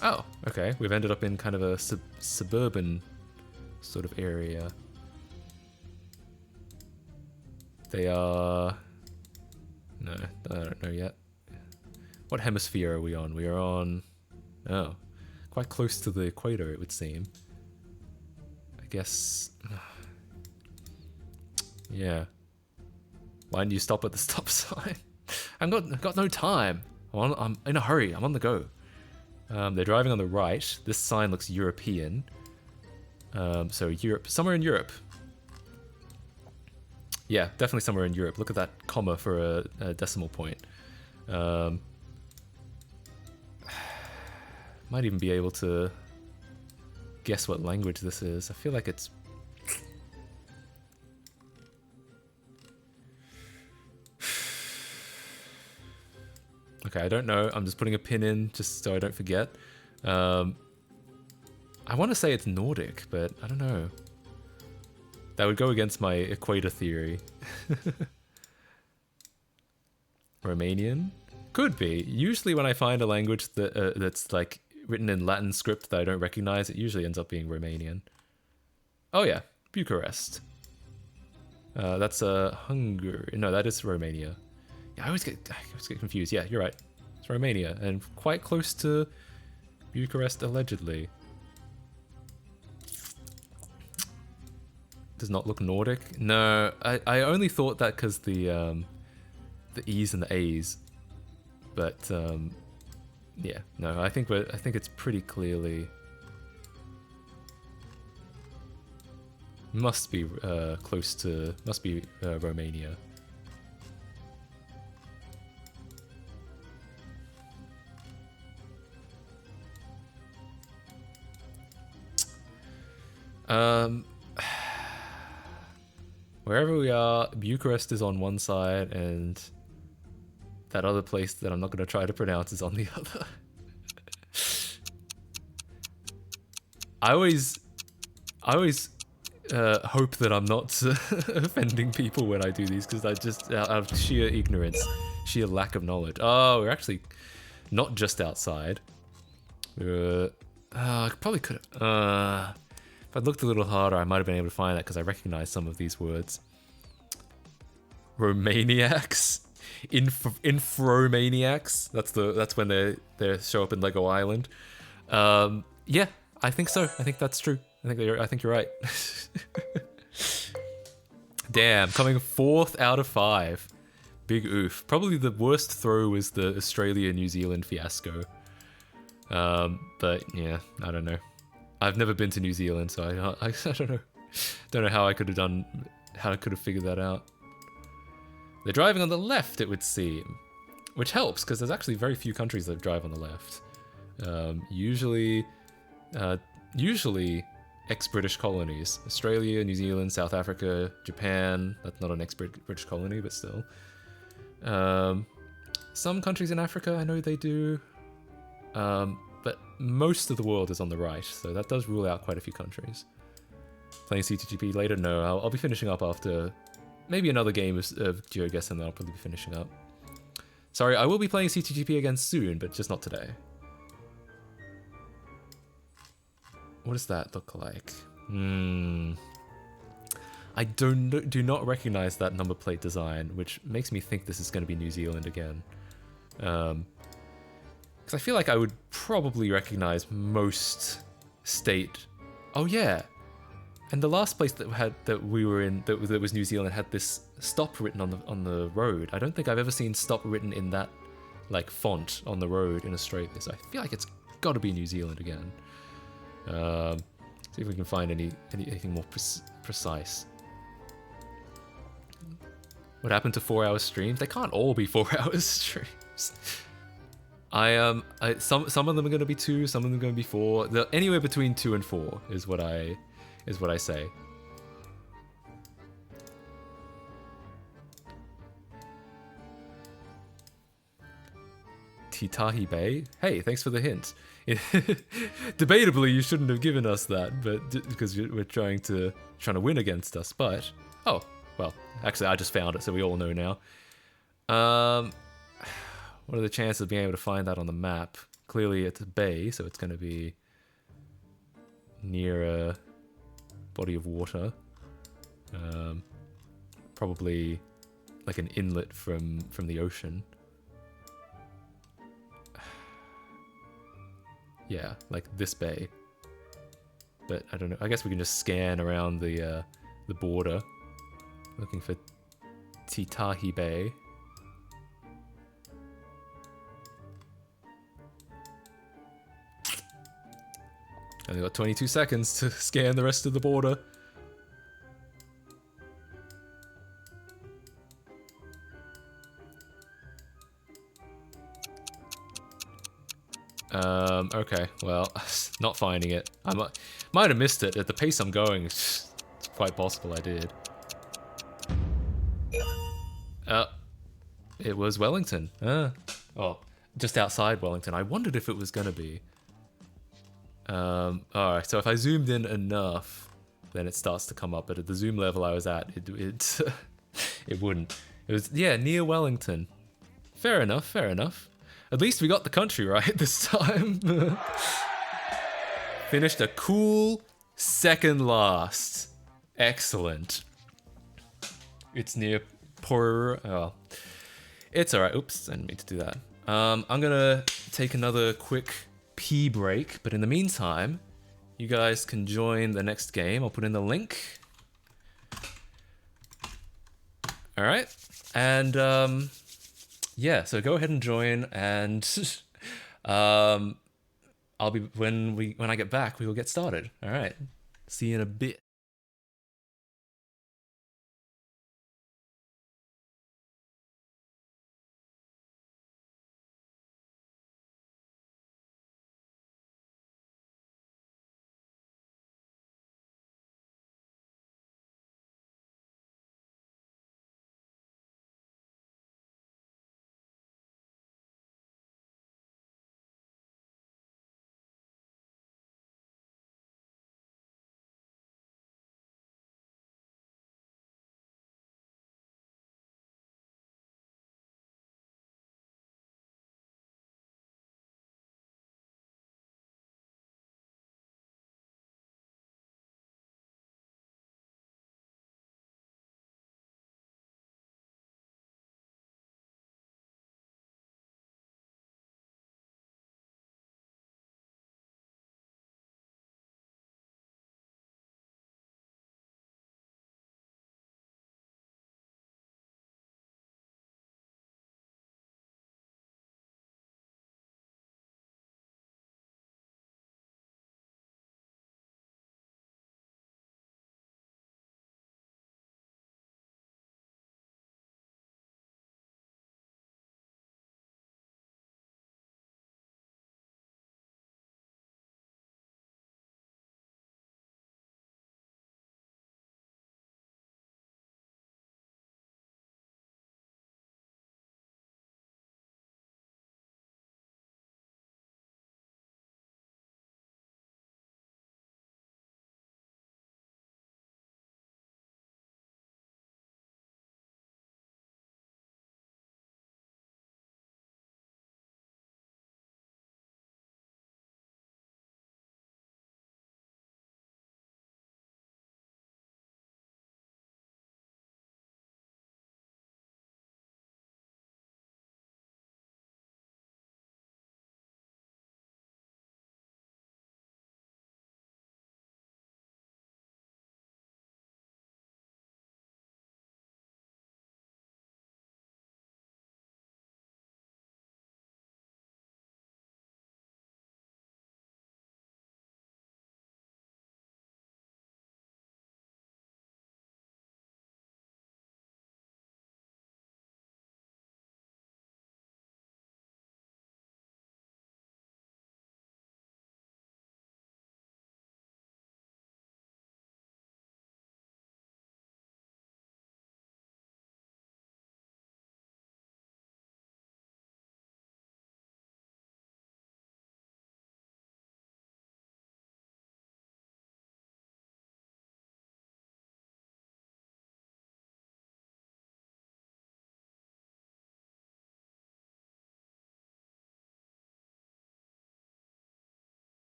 Oh, okay. We've ended up in kind of a suburban sort of area. They are... No, I don't know yet. What hemisphere are we on? We are on... Oh, quite close to the equator, it would seem. I guess... Yeah. Why didn't you stop at the stop sign? I've got no time. I'm in a hurry. I'm on the go. They're driving on the right. This sign looks European. So Europe, somewhere in Europe. Yeah, definitely somewhere in Europe. Look at that comma for a decimal point. Might even be able to guess what language this is. I feel like it's... Okay, I don't know. I'm just putting a pin in just so I don't forget. I want to say it's Nordic, but I don't know. That would go against my equator theory. Romanian? Could be. Usually when I find a language that that's like written in Latin script that I don't recognize, it usually ends up being Romanian. Oh yeah, Bucharest. That's Hungary. No, that is Romania. Yeah, I always get confused. Yeah, you're right. It's Romania and quite close to Bucharest allegedly. Does not look Nordic. No, I only thought that because the E's and the A's, but yeah, no, I think it's pretty clearly must be close to Romania. Wherever we are, Bucharest is on one side, and that other place that I'm not going to try to pronounce is on the other. I always hope that I'm not offending people when I do these, because I just, out of sheer ignorance, sheer lack of knowledge. Oh, we're actually not just outside. I probably could have. If I'd looked a little harder, I might have been able to find that, because I recognize some of these words. Romaniacs, Infromaniacs. That's when they show up in Lego Island. Yeah, I think so. I think that's true. I think you're right. Damn, coming 4th out of 5. Big oof. Probably the worst throw was the Australia-New Zealand fiasco. But yeah, I don't know. I've never been to New Zealand, so I don't know. Don't know how I could have figured that out. They're driving on the left, it would seem, which helps because there's actually very few countries that drive on the left. Usually ex-British colonies: Australia, New Zealand, South Africa, Japan. That's not an ex-British colony, but still. Some countries in Africa, I know they do. But most of the world is on the right, so that does rule out quite a few countries. Playing CTGP later? No, I'll be finishing up after maybe another game of GeoGuessr, and then I'll probably be finishing up. Sorry, I will be playing CTGP again soon, but just not today. What does that look like? I do not recognize that number plate design, which makes me think this is going to be New Zealand again. Because I feel like I would probably recognize most state. Oh yeah, and the last place that we were in that was New Zealand had this stop written on the road. I don't think I've ever seen stop written in that like font on the road in Australia. So I feel like it's got to be New Zealand again. See if we can find anything more precise. What happened to 4-hour streams? They can't all be 4-hour streams. Some of them are going to be 2, some of them are going to be 4. Anywhere between 2 and 4 is what I say. Titahi Bay? Hey, thanks for the hint. Debatably, you shouldn't have given us that, but because we're trying to win against us. But oh well, actually, I just found it, so we all know now. What are the chances of being able to find that on the map? Clearly, it's a bay, so it's going to be near a body of water. Probably like an inlet from the ocean. Yeah, like this bay. But I don't know. I guess we can just scan around the border, looking for Titahi Bay. Only got 22 seconds to scan the rest of the border. Okay, well, not finding it. I might have missed it. At the pace I'm going, it's quite possible I did. It was Wellington. Oh, just outside Wellington. I wondered if it was gonna be. Alright, so if I zoomed in enough, then it starts to come up. But at the zoom level I was at, it wouldn't. It was, yeah, near Wellington. Fair enough, fair enough. At least we got the country right this time. Finished a cool second last. Excellent. It's near Oh, it's alright. Oops, I didn't mean to do that. I'm gonna take another quick pee break, but in the meantime, you guys can join the next game. I'll put in the link. Alright, and yeah, so go ahead and join, and I'll be when I get back, we will get started. All right, see you in a bit.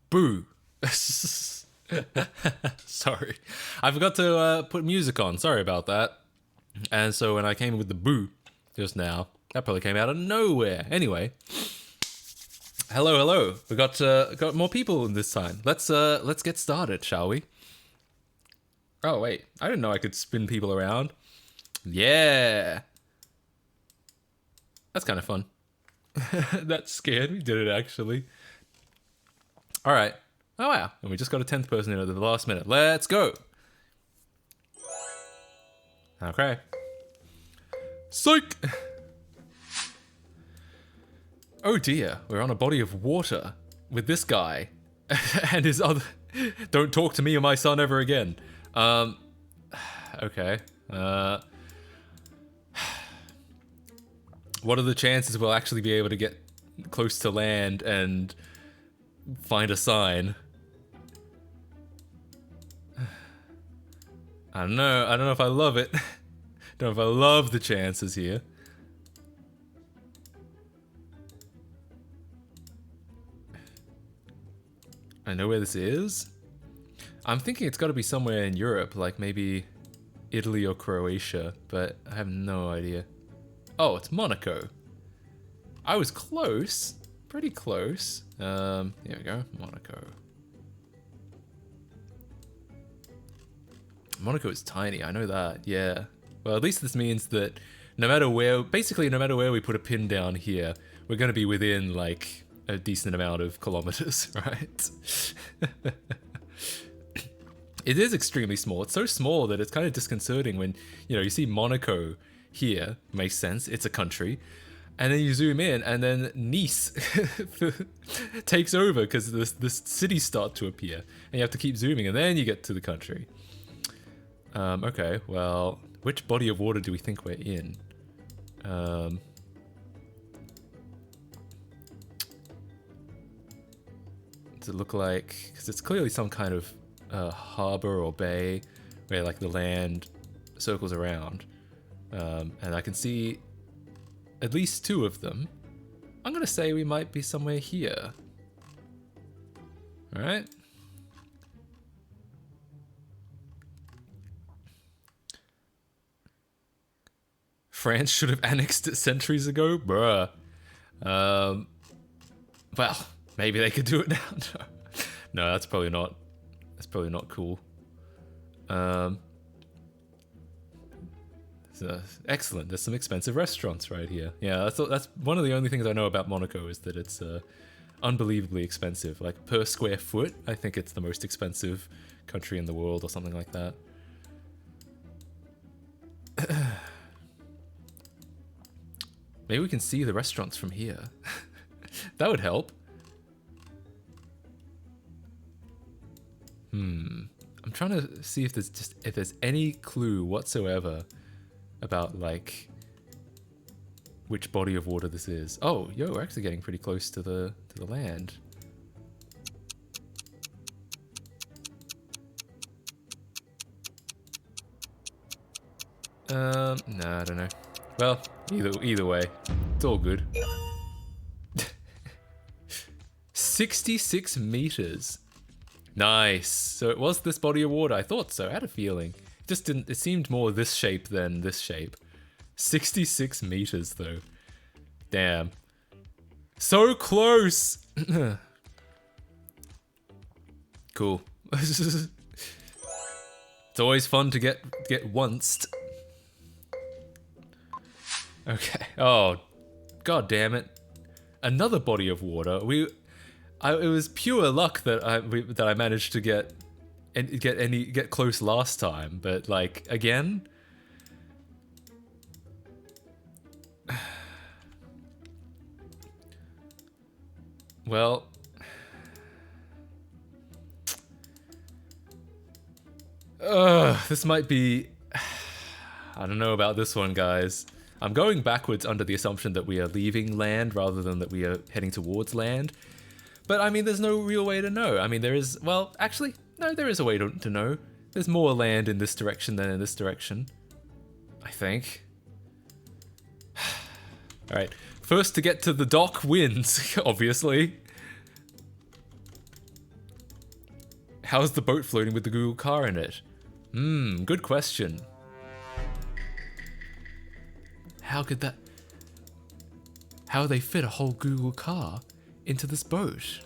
Boo. Sorry. I forgot to put music on. Sorry about that. And so when I came in with the boo just now, that probably came out of nowhere. Anyway. Hello. We got more people this time. Let's get started, shall we? Oh wait, I didn't know I could spin people around. Yeah. That's kind of fun. That scared me, did it actually? All right. Oh wow, and we just got a 10th person in at the last minute. Let's go. Okay. Psych! Oh dear, we're on a body of water with this guy and his other... Don't talk to me or my son ever again. Okay. What are the chances we'll actually be able to get close to land and find a sign? I don't know. I don't know if I love it. Don't know if I love the chances here. I know where this is. I'm thinking it's got to be somewhere in Europe, like maybe Italy or Croatia, but I have no idea. Oh, it's Monaco. I was close. Pretty close. Here we go. Monaco. Monaco is tiny, I know that, yeah. Well, at least this means that no matter where we put a pin down here, we're going to be within, like, a decent amount of kilometers, right? It is extremely small. It's so small that it's kind of disconcerting when, you know, you see Monaco here, makes sense, it's a country, and then you zoom in, and then Nice takes over because this cities start to appear, and you have to keep zooming, and then you get to the country. Okay, well, which body of water do we think we're in? Does it look like... Because it's clearly some kind of harbor or bay where, like, the land circles around. And I can see at least 2 of them. I'm gonna say we might be somewhere here. Alright. France should have annexed it centuries ago? Bruh. Well, maybe they could do it now. No, that's probably not cool. Excellent. There's some expensive restaurants right here. Yeah, that's one of the only things I know about Monaco is that it's unbelievably expensive. Like per square foot, I think it's the most expensive country in the world or something like that. Maybe we can see the restaurants from here. That would help. I'm trying to see if there's any clue whatsoever about, like, which body of water this is. Oh, yo, we're actually getting pretty close to the land. Nah, I don't know. Well, either way, it's all good. 66 meters. Nice. So it was this body of water. I thought so. I had a feeling. It just didn't. It seemed more this shape than this shape. 66 meters though. Damn. So close. Cool. It's always fun to get onced. Okay. Oh, god damn it! Another body of water. It was pure luck that I managed to get close last time, but like again. Well. This might be. I don't know about this one, guys. I'm going backwards under the assumption that we are leaving land rather than that we are heading towards land. But I mean, there's no real way to know. I mean, there is, well, actually, no, there is a way to know. There's more land in this direction than in this direction. I think. Alright, first to get to the dock wins, obviously. How's the boat floating with the Google car in it? Good question. How could that... How they fit a whole Google car into this boat?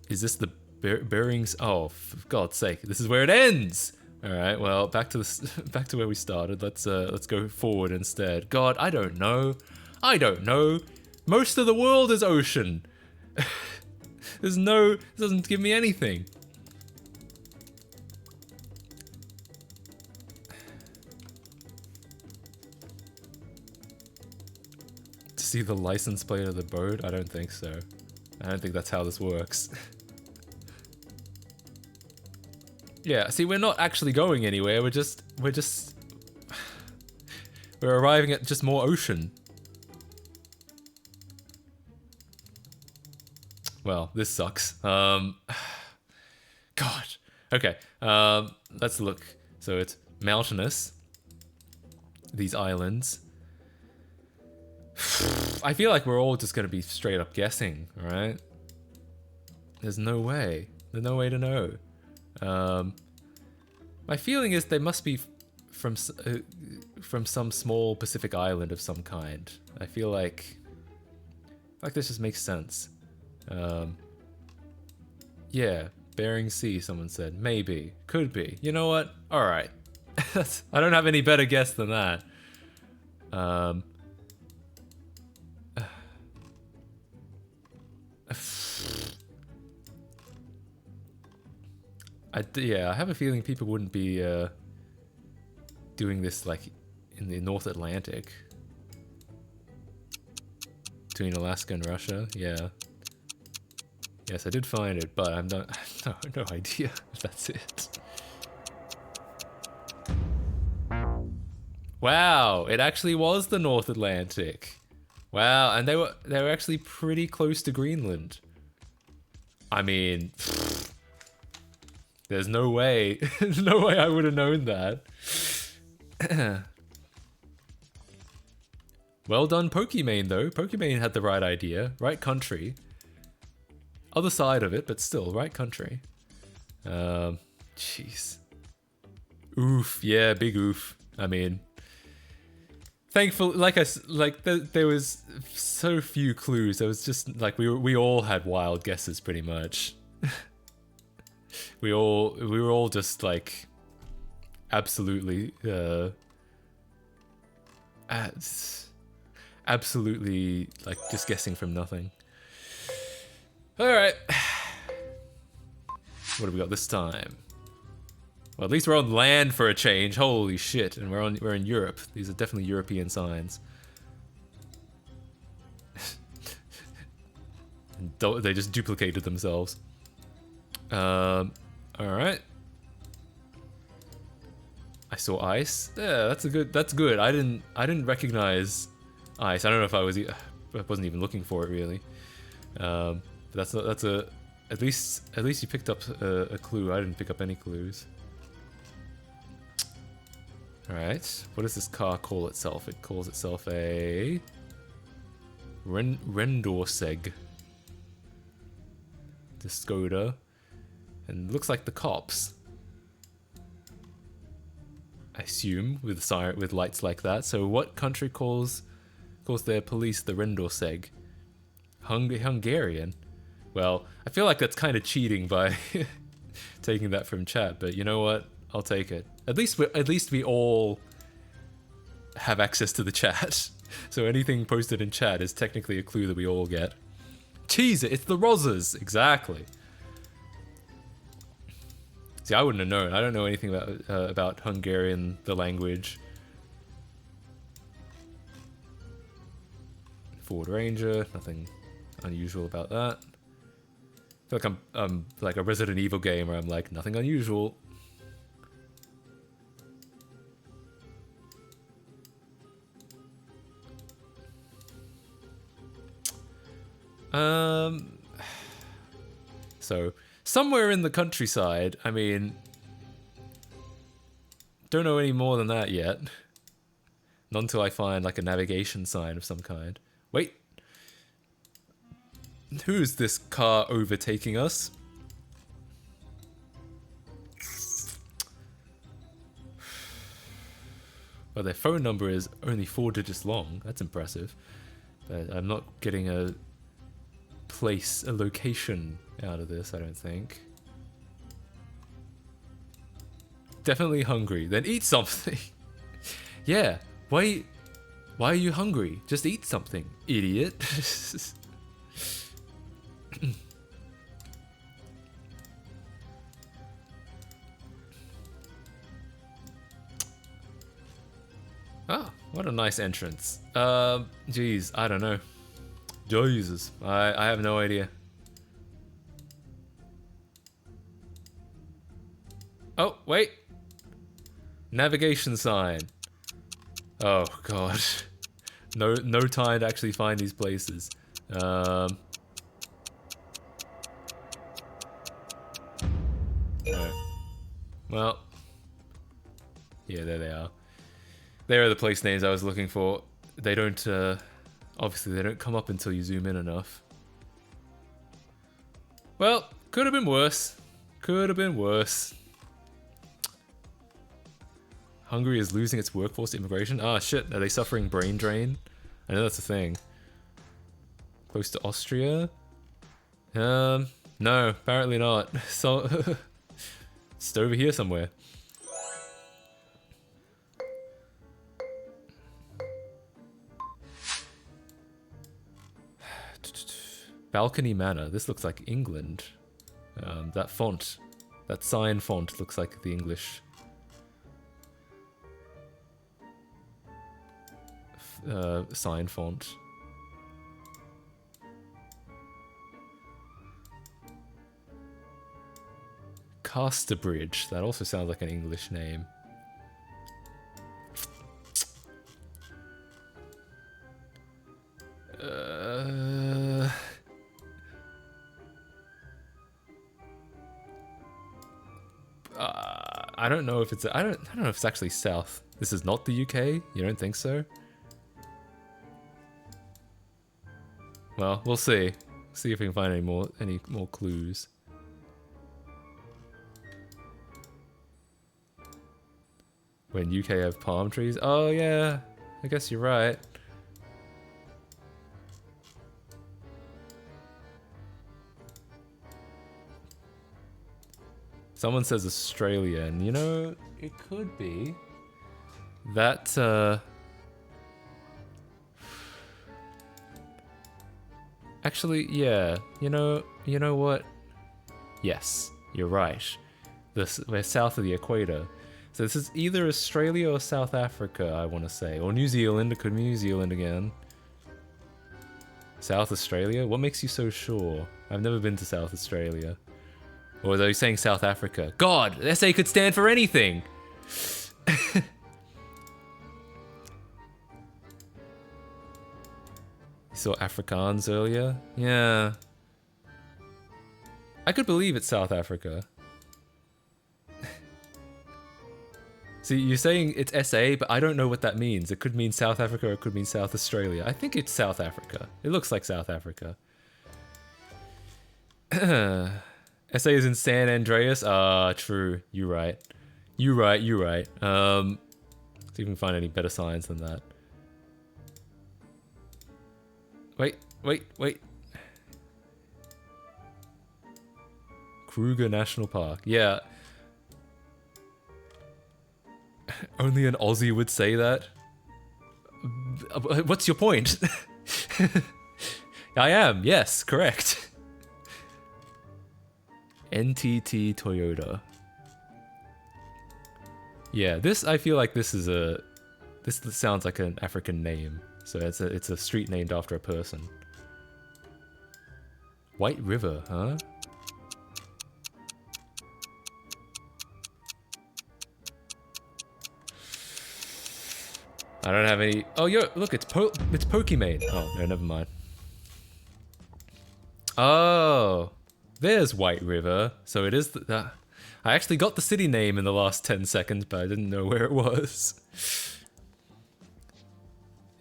Is this the bearings? Oh, for God's sake! This is where it ends. All right. Well, back to this. Back to where we started. Let's go forward instead. God, I don't know. I don't know. Most of the world is ocean. There's no. It doesn't give me anything. To see the license plate of the boat? I don't think so. I don't think that's how this works. Yeah, see, we're not actually going anywhere. We're arriving at just more ocean. Well, this sucks. God. Okay. Let's look. So it's mountainous. These islands. I feel like we're all just gonna be straight up guessing, right? There's no way. There's no way to know. My feeling is they must be from some small Pacific island of some kind. I feel like this just makes sense. Yeah, Bering Sea, someone said. Maybe. Could be. You know what? Alright. I don't have any better guess than that. Yeah, I have a feeling people wouldn't be doing this like in the North Atlantic. Between Alaska and Russia, yeah. Yes, I did find it, but I'm not, no idea if that's it. Wow, it actually was the North Atlantic. Wow, and they were actually pretty close to Greenland. I mean, there's no way, no way I would have known that. Well done, Pokimane, though. Pokimane had the right idea, right country. Other side of it, but still, right country. Jeez. Oof, yeah, big oof. I mean, thankfully, there was so few clues. There was just like we all had wild guesses, pretty much. we were all just like absolutely absolutely like just guessing from nothing. All right, what have we got this time? Well, at least we're on land for a change. Holy shit! And we're in Europe. These are definitely European signs. They just duplicated themselves. All right. I saw ice. Yeah, that's good. I didn't recognize ice. I don't know if I wasn't even looking for it really. But at least you picked up a clue. I didn't pick up any clues. All right. What does this car call itself? It calls itself a Rendorseg. The Skoda, and looks like the cops. I assume with lights like that. So what country calls their police the Rendorseg? Hungarian. Well, I feel like that's kind of cheating by taking that from chat, but you know what? I'll take it. At least we all have access to the chat. So anything posted in chat is technically a clue that we all get. Cheese it! It's the Rozzers! Exactly. See, I wouldn't have known. I don't know anything about Hungarian, the language. Ford Ranger, nothing unusual about that. I feel like I'm like a Resident Evil game where I'm like, nothing unusual. So somewhere in the countryside. I mean, don't know any more than that yet. Not until I find like a navigation sign of some kind. Wait. Who's this car overtaking us? Well, their phone number is only 4 digits long. That's impressive. But I'm not getting a place, a location out of this, I don't think. Definitely hungry. Then eat something. Yeah. Why are you hungry? Just eat something, idiot. Oh, what a nice entrance. Geez, I don't know. Jesus, I have no idea. Oh, wait. Navigation sign. Oh god. No time to actually find these places. No. Well. Yeah, there they are. There are the place names I was looking for. They don't, obviously they don't come up until you zoom in enough. Well, could have been worse. Could have been worse. Hungary is losing its workforce to immigration. Ah, shit. Are they suffering brain drain? I know that's a thing. Close to Austria? No, apparently not. So, it's over here somewhere. Balcony Manor. This looks like England. That font, that sign font looks like the English sign font. Casterbridge. That also sounds like an English name. I don't know if it's I don't know if it's actually south. This is not the UK. You don't think so? Well, we'll see. See if we can find any more clues. When UK have palm trees? Oh yeah, I guess you're right. Someone says Australia, and you know, it could be. That, actually, yeah, you know what? Yes, you're right. We're south of the equator. So this is either Australia or South Africa, I want to say. Or New Zealand, it could be New Zealand again. South Australia? What makes you so sure? I've never been to South Australia. Or are you saying South Africa? God, SA could stand for anything! You saw Afrikaans earlier? Yeah. I could believe it's South Africa. See, you're saying it's SA, but I don't know what that means. It could mean South Africa or it could mean South Australia. I think it's South Africa. It looks like South Africa. SA is in San Andreas? Ah, true. You're right. You're right. See if we can find any better signs than that. Wait. Kruger National Park. Yeah. Only an Aussie would say that. What's your point? I am. Yes, correct. NTT Toyota. Yeah, I feel like this sounds like an African name. So it's a street named after a person. White River, huh? I don't have any. Oh, look, it's Pokimane. Oh no, never mind. Oh, there's White River. So it is I actually got the city name in the last 10 seconds, but I didn't know where it was.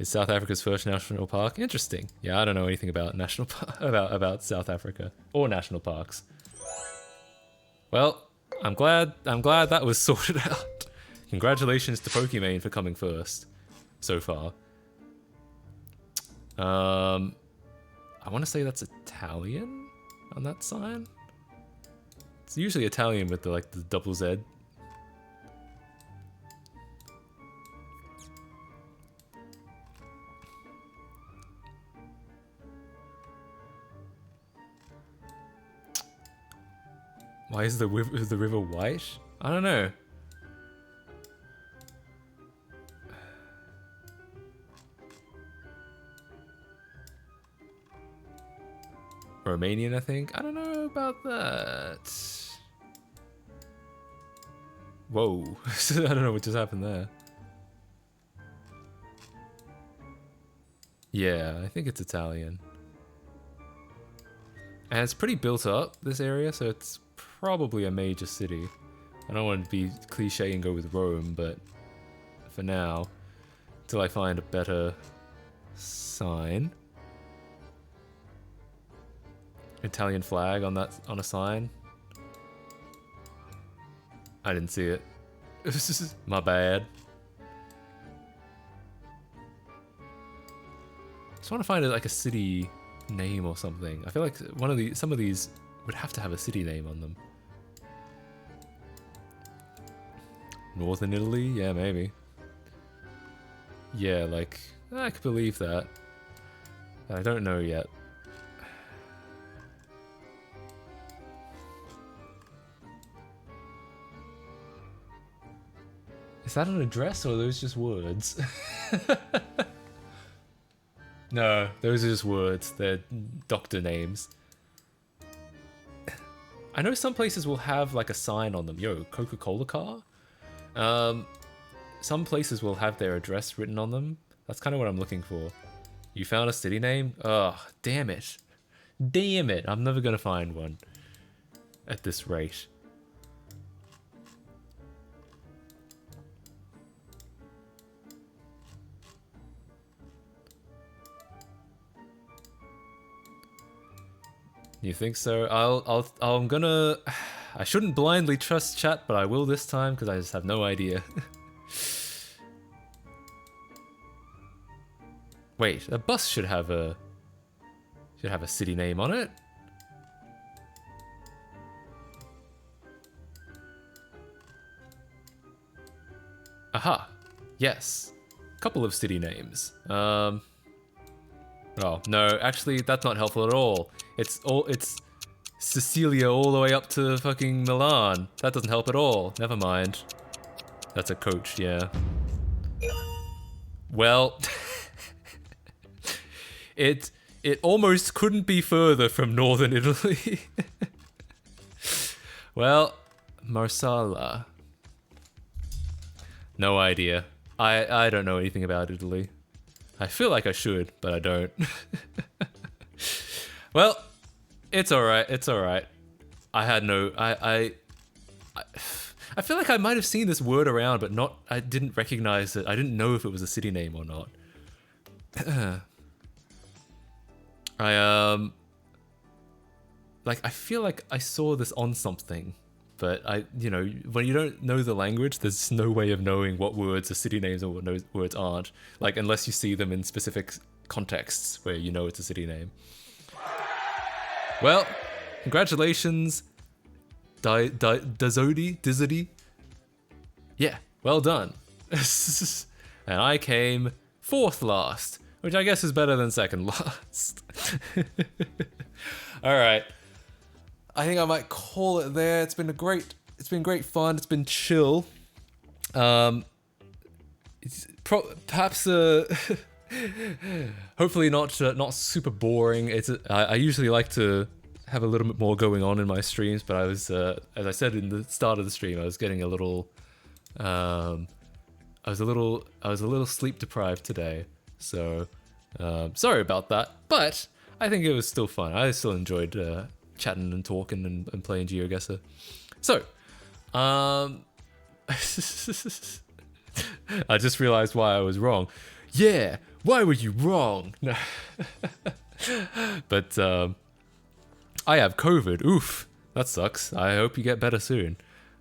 It's South Africa's first national park. Interesting. Yeah, I don't know anything about about South Africa or national parks. Well, I'm glad that was sorted out. Congratulations to Pokimane for coming first so far. I want to say that's Italian on that sign. It's usually Italian with the double Z. Why is the river white? I don't know. Romanian, I think. I don't know about that. Whoa. I don't know what just happened there. Yeah, I think it's Italian. And it's pretty built up, this area, so it's probably a major city. I don't want to be cliche and go with Rome, but for now, until I find a better sign. Italian flag on a sign. I didn't see it. My bad. Just want to find like a city name or something. I feel like some of these would have to have a city name on them. Northern Italy? Yeah, maybe. Yeah, like, I could believe that. I don't know yet. Is that an address or are those just words? No, those are just words. They're doctor names. I know some places will have like a sign on them. Yo, Coca-Cola car? Some places will have their address written on them. That's kind of what I'm looking for. You found a city name? Ugh, damn it. Damn it. I'm never gonna find one at this rate. You think so? I'm gonna... I shouldn't blindly trust chat, but I will this time because I just have no idea. Wait, a bus should have a city name on it. Aha. Yes. Couple of city names. Oh, no, actually that's not helpful at all. It's Sicilia all the way up to fucking Milan. That doesn't help at all. Never mind. That's a coach, yeah. Well, it almost couldn't be further from northern Italy. Well, Marsala. No idea. I don't know anything about Italy. I feel like I should, but I don't. Well, it's alright, it's alright. I had no... I feel like I might have seen this word around, but I didn't recognize it. I didn't know if it was a city name or not. I feel like I saw this on something, but when you don't know the language, there's no way of knowing what words are city names or what words aren't. Like, unless you see them in specific contexts where you know it's a city name. Well, congratulations, Dizody. Yeah, well done. And I came 4th last, which I guess is better than 2nd last. All right. I think I might call it there. It's been great fun. It's been chill. It's perhaps hopefully not super boring. I usually like to have a little bit more going on in my streams, but I was as I said in the start of the stream, I was getting a little I was a little sleep deprived today. So sorry about that, but I think it was still fun. I still enjoyed chatting and talking and playing GeoGuessr. So, I just realized why I was wrong. Yeah, Why were you wrong? No. But I have COVID. Oof, that sucks. I hope you get better soon.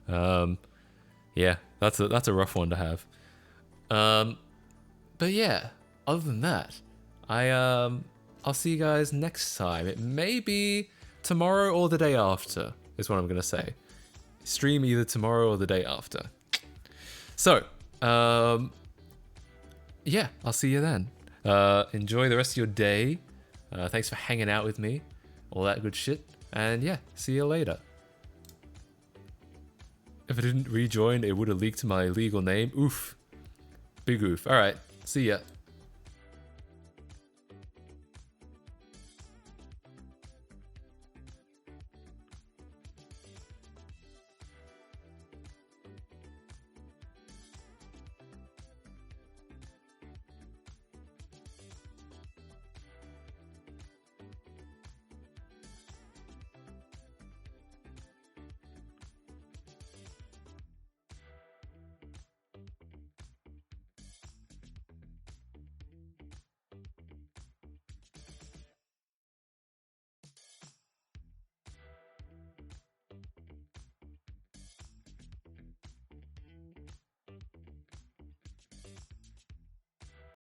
Yeah, that's a rough one to have. But yeah, other than that, I'll see you guys next time. It may be tomorrow or the day after, is what I'm gonna say. Stream either tomorrow or the day after. So, yeah, I'll see you then. Enjoy the rest of your day. Thanks for hanging out with me. All that good shit. And yeah, see you later. If I didn't rejoin, it would have leaked my legal name. Oof. Big oof. Alright, see ya.